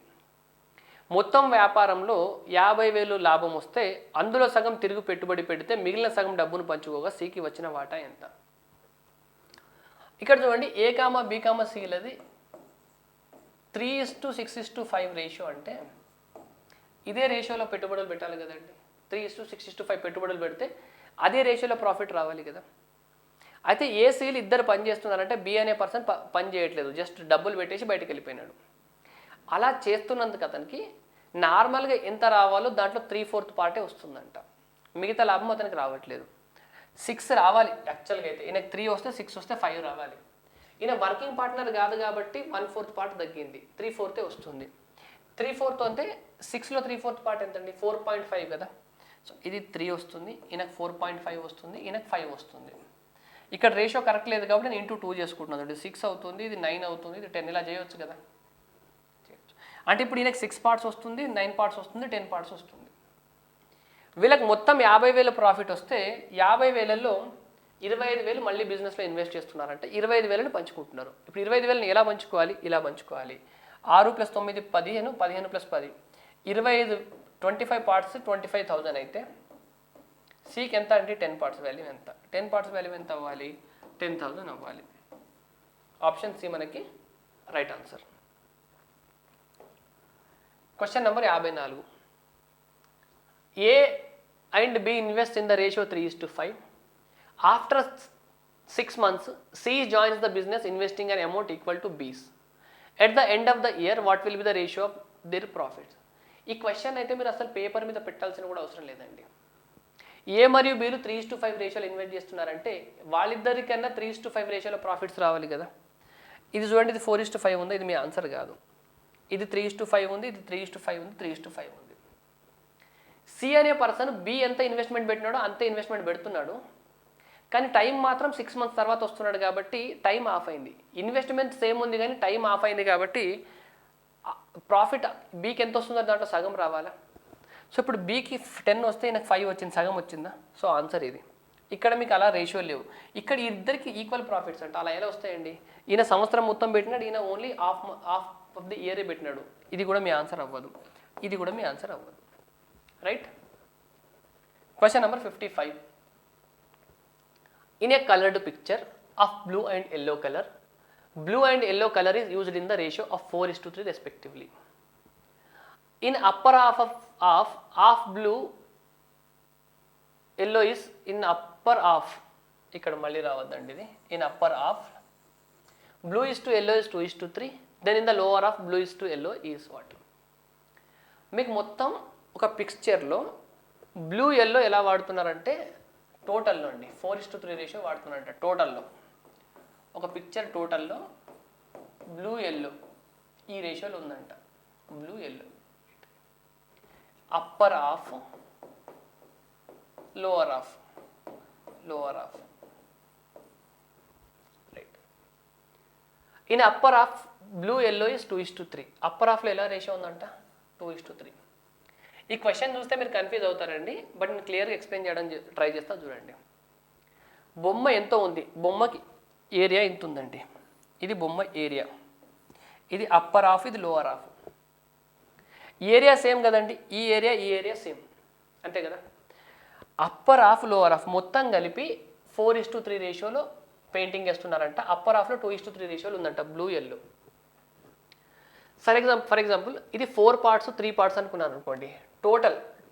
మొత్తం వ్యాపారంలో 50,000 లాభం వస్తే అందులో సగం తిరిగి పెట్టుబడి పెడితే మిగిలిన సగం డబ్బును పంచుకోగా సికి వచ్చిన వాటా ఎంత. ఇక్కడ చూడండి A, B, Cలది 3:6:5 రేషియో అంటే ఇదే రేషియోలో పెట్టుబడులు పెట్టాలి కదండి. 3:6:5 పెట్టుబడులు పెడితే అదే రేషియోలో ప్రాఫిట్ రావాలి కదా. అయితే ఏ సీలు ఇద్దరు పని చేస్తున్నారంటే బి అనే పర్సన్ పని చేయట్లేదు, జస్ట్ డబ్బులు పెట్టేసి బయటకు వెళ్ళిపోయినాడు. అలా చేస్తున్నందుకు అతనికి నార్మల్గా ఎంత రావాలో దాంట్లో 3/4 పార్టే వస్తుందంట, మిగతా లాభం అతనికి రావట్లేదు. 6 రావాలి యాక్చువల్గా అయితే, ఈయనకు 3 వస్తే 6 వస్తే 5 రావాలి. ఈయన వర్కింగ్ పార్ట్నర్ కాదు కాబట్టి 1/4 పార్ట్ తగ్గింది, 3/4 వస్తుంది. 3/4 అంటే 6లో 3/4 పార్ట్ ఎంతండి, 4.5 కదా. సో ఇది 3 వస్తుంది, ఈయనకు 4.5 వస్తుంది, ఈయనకు 5 వస్తుంది. ఇక్కడ రేషియో కరెక్ట్ లేదు కాబట్టి నేను ఇంటూ 2 చేసుకుంటున్నాను. ఇది 6 అవుతుంది, ఇది 9 అవుతుంది, ఇది 10, ఇలా చేయవచ్చు కదా. అంటే ఇప్పుడు ఈయనకు 6 పార్ట్స్ వస్తుంది, 9 పార్ట్స్ వస్తుంది, 10 పార్ట్స్ వస్తుంది. వీళ్ళకి మొత్తం 50,000 ప్రాఫిట్ వస్తే 50,000లో 25,000 మళ్ళీ బిజినెస్లో ఇన్వెస్ట్ చేస్తున్నారంటే 25,000ని పంచుకుంటున్నారు. ఇప్పుడు 25,000ని ఎలా పంచుకోవాలి, ఇలా పంచుకోవాలి. 6 + 9 15, 15 + 10 25, 25 పార్ట్స్ 25,000 అయితే సికి ఎంత అంటే 10 పార్ట్స్ వాల్యూ ఎంత, 10 పార్ట్స్ వాల్యూ ఎంత అవ్వాలి, 10,000 అవ్వాలి. ఆప్షన్ సి మనకి right answer. Question number 54. A and B invest in the ratio 3:5. After 6 months, C joins the business investing an amount equal to B's. At the end of the year, what will be the ratio of their profits? ఈ క్వశ్చన్ అయితే మీరు అసలు పేపర్ మీద పెట్టాల్సిన కూడా అవసరం లేదండి. ఏ మరియు బీలు 3:5 రేషియోలో ఇన్వెస్ట్ చేస్తున్నారంటే వాళ్ళిద్దరికన్నా 3:5 రేషియోలో ప్రాఫిట్స్ రావాలి కదా. ఇది చూడండి, ఇది 4:5 ఉంది, ఇది మీ ఆన్సర్ కాదు. ఇది 3:5 ఉంది, ఇది 3:5 ఉంది, 3:5 ఉంది. సి అనే పర్సన్ బి ఎంత ఇన్వెస్ట్మెంట్ పెట్టినాడో అంతే ఇన్వెస్ట్మెంట్ పెడుతున్నాడు, కానీ టైం మాత్రం 6 మంత్స్ తర్వాత వస్తున్నాడు కాబట్టి టైం ఆఫ్ అయింది. ఇన్వెస్ట్మెంట్ సేమ్ ఉంది కానీ టైం ఆఫ్ అయింది కాబట్టి ప్రాఫిట్ బీకి ఎంత వస్తుందో దాంట్లో సగం రావాలా. సో ఇప్పుడు బీకి 10 వస్తే నాకు 5 వచ్చింది, సగం వచ్చిందా. సో ఆన్సర్ ఇది. ఇక్కడ మీకు అలా రేషియో లేవు, ఇక్కడ ఇద్దరికి ఈక్వల్ ప్రాఫిట్స్ అంటే అలా ఎలా వస్తాయండి. ఈయన సంవత్సరం మొత్తం పెట్టినాడు, ఈయన ఓన్లీ హాఫ్ ఆఫ్ ది ఇయరే పెట్టినాడు. ఇది కూడా మీ ఆన్సర్ అవ్వదు, ఇది కూడా మీ ఆన్సర్ అవ్వదు. Right. Question number 55. In a colored picture of blue and yellow color, blue and yellow color is used in the ratio of 4:3 respectively. In upper half blue, yellow is in upper half. ఇక్కడ మళ్ళీ రావద్దండి ఇది. In upper half blue is to yellow is 2:3. Then in the lower half blue is to yellow is what? మీకు మొత్తం ఒక పిక్చర్లో బ్లూ ఎల్లో ఎలా వాడుతున్నారంటే టోటల్లో అండి 4:3 రేషియో వాడుతున్నారంట. టోటల్లో ఒక పిక్చర్ టోటల్లో బ్లూ ఎల్లో ఈ రేషియోలో ఉందంట. Blue yellow upper half lower half right. In upper half blue yellow is 2:3. Upper హాఫ్లో ఎలా రేషియో ఉందంట 2:3. ఈ క్వశ్చన్ చూస్తే మీరు కన్ఫ్యూజ్ అవుతారండి, బట్ నేను క్లియర్గా ఎక్స్ప్లెయిన్ చేయడం ట్రై చేస్తా. చూడండి, బొమ్మ ఎంతో ఉంది, బొమ్మకి ఏరియా ఎంత ఉందండి, ఇది బొమ్మ ఏరియా, ఇది అప్పర్ హాఫ్, ఇది లోవర్ హాఫ్. ఏరియా సేమ్ కదండి, ఈ ఏరియా సేమ్, అంతే కదా. అప్పర్ హాఫ్ లోవర్ హాఫ్ మొత్తం కలిపి 4:3 రేషియోలో పెయింటింగ్ వేస్తున్నారంట. అప్పర్ హాఫ్లో 2:3 రేషియోలో ఉందంట బ్లూ ఎల్లో. ఫర్ ఎగ్జాంపుల్ ఇది 4 పార్ట్స్ 3 పార్ట్స్ అనుకున్నాను అనుకోండి.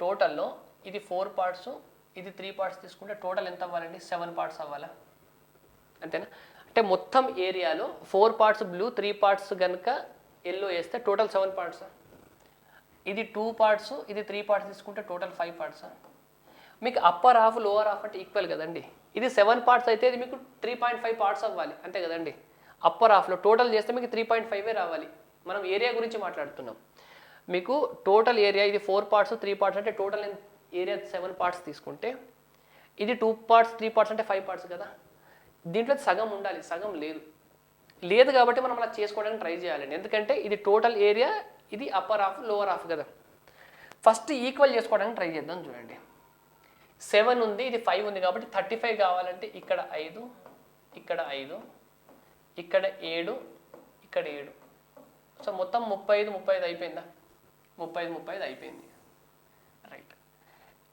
టోటల్లో ఇది 4 పార్ట్స్, ఇది 3 పార్ట్స్ తీసుకుంటే టోటల్ ఎంత అవ్వాలండి, 7 పార్ట్స్ అవ్వాలా, అంతేనా. అంటే మొత్తం ఏరియాలో 4 పార్ట్స్ బ్లూ, 3 పార్ట్స్ కనుక ఎల్లో వేస్తే టోటల్ 7 పార్ట్స్. ఇది 2 పార్ట్స్, ఇది 3 పార్ట్స్ తీసుకుంటే టోటల్ 5 పార్ట్స్. మీకు అప్పర్ హాఫ్ లోవర్ హాఫ్ అంటే ఈక్వల్ కదండి. ఇది 7 పార్ట్స్ అయితే ఇది మీకు 3.5 పార్ట్స్ అవ్వాలి, అంతే కదండి. అప్పర్ హాఫ్లో టోటల్ చేస్తే మీకు 3.5 రావాలి. మనం ఏరియా గురించి మాట్లాడుతున్నాం. మీకు టోటల్ ఏరియా ఇది 4 పార్ట్స్ 3 పార్ట్స్ అంటే టోటల్ ఏరియా 7 పార్ట్స్ తీసుకుంటే ఇది 2 పార్ట్స్ 3 పార్ట్స్ అంటే 5 పార్ట్స్ కదా. దీంట్లో సగం ఉండాలి, సగం లేదు కాబట్టి మనం అలా చేసుకోవడానికి ట్రై చేయాలండి. ఎందుకంటే ఇది టోటల్ ఏరియా, ఇది అప్పర్ హాఫ్ లోవర్ హాఫ్ కదా. ఫస్ట్ ఈక్వల్ చేసుకోవడానికి ట్రై చేద్దాం. చూడండి, 7 ఉంది, ఇది 5 ఉంది కాబట్టి 35 కావాలంటే ఇక్కడ 5, ఇక్కడ 5, ఇక్కడ 7, ఇక్కడ 7. సో మొత్తం 35 అయిపోయిందా, 35 అయిపోయింది. రైట్.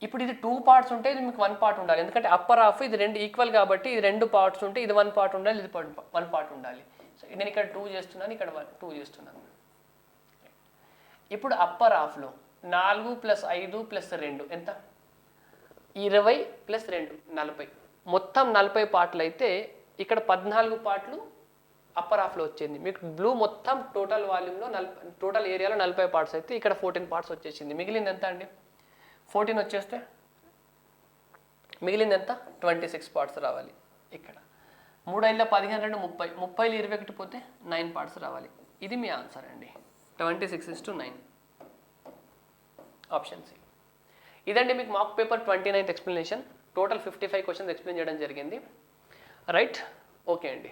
ఇప్పుడు ఇది 2 పార్ట్స్ ఉంటే ఇది మీకు 1 పార్ట్ ఉండాలి, ఎందుకంటే అప్పర్ హాఫ్ ఇది 2 ఈక్వల్ కాబట్టి ఇది 2 పార్ట్స్ ఉంటే ఇది 1 పార్ట్ ఉండాలి, ఇది 1 పార్ట్ ఉండాలి. సో నేను ఇక్కడ 2 చేస్తున్నాను, ఇక్కడ 2 చేస్తున్నాను. ఇప్పుడు అప్పర్ హాఫ్లో 4 + 5 + 2 ఎంత? 20 + 2 40. మొత్తం 40 పార్ట్లు అయితే ఇక్కడ 14 పార్ట్లు అప్పర్ హాఫ్లో వచ్చింది. మీకు బ్లూ మొత్తం టోటల్ వాల్యూమ్లో టోటల్ ఏరియాలో 40 పార్ట్స్ అయితే ఇక్కడ 14 పార్ట్స్ వచ్చేసింది. మిగిలింది ఎంత అండి? 14 వచ్చేస్తే మిగిలింది ఎంత? 26 పార్ట్స్ రావాలి. ఇక్కడ 3 5 15 2 30, 30 21 పోతే 9 పార్ట్స్ రావాలి. ఇది మీ ఆన్సర్ అండి. 26:9 ఆప్షన్ సి. ఇదండి మీకు mock paper 29th explanation. Total 55 questions explain చేయడం జరిగింది. రైట్, ఓకే అండి.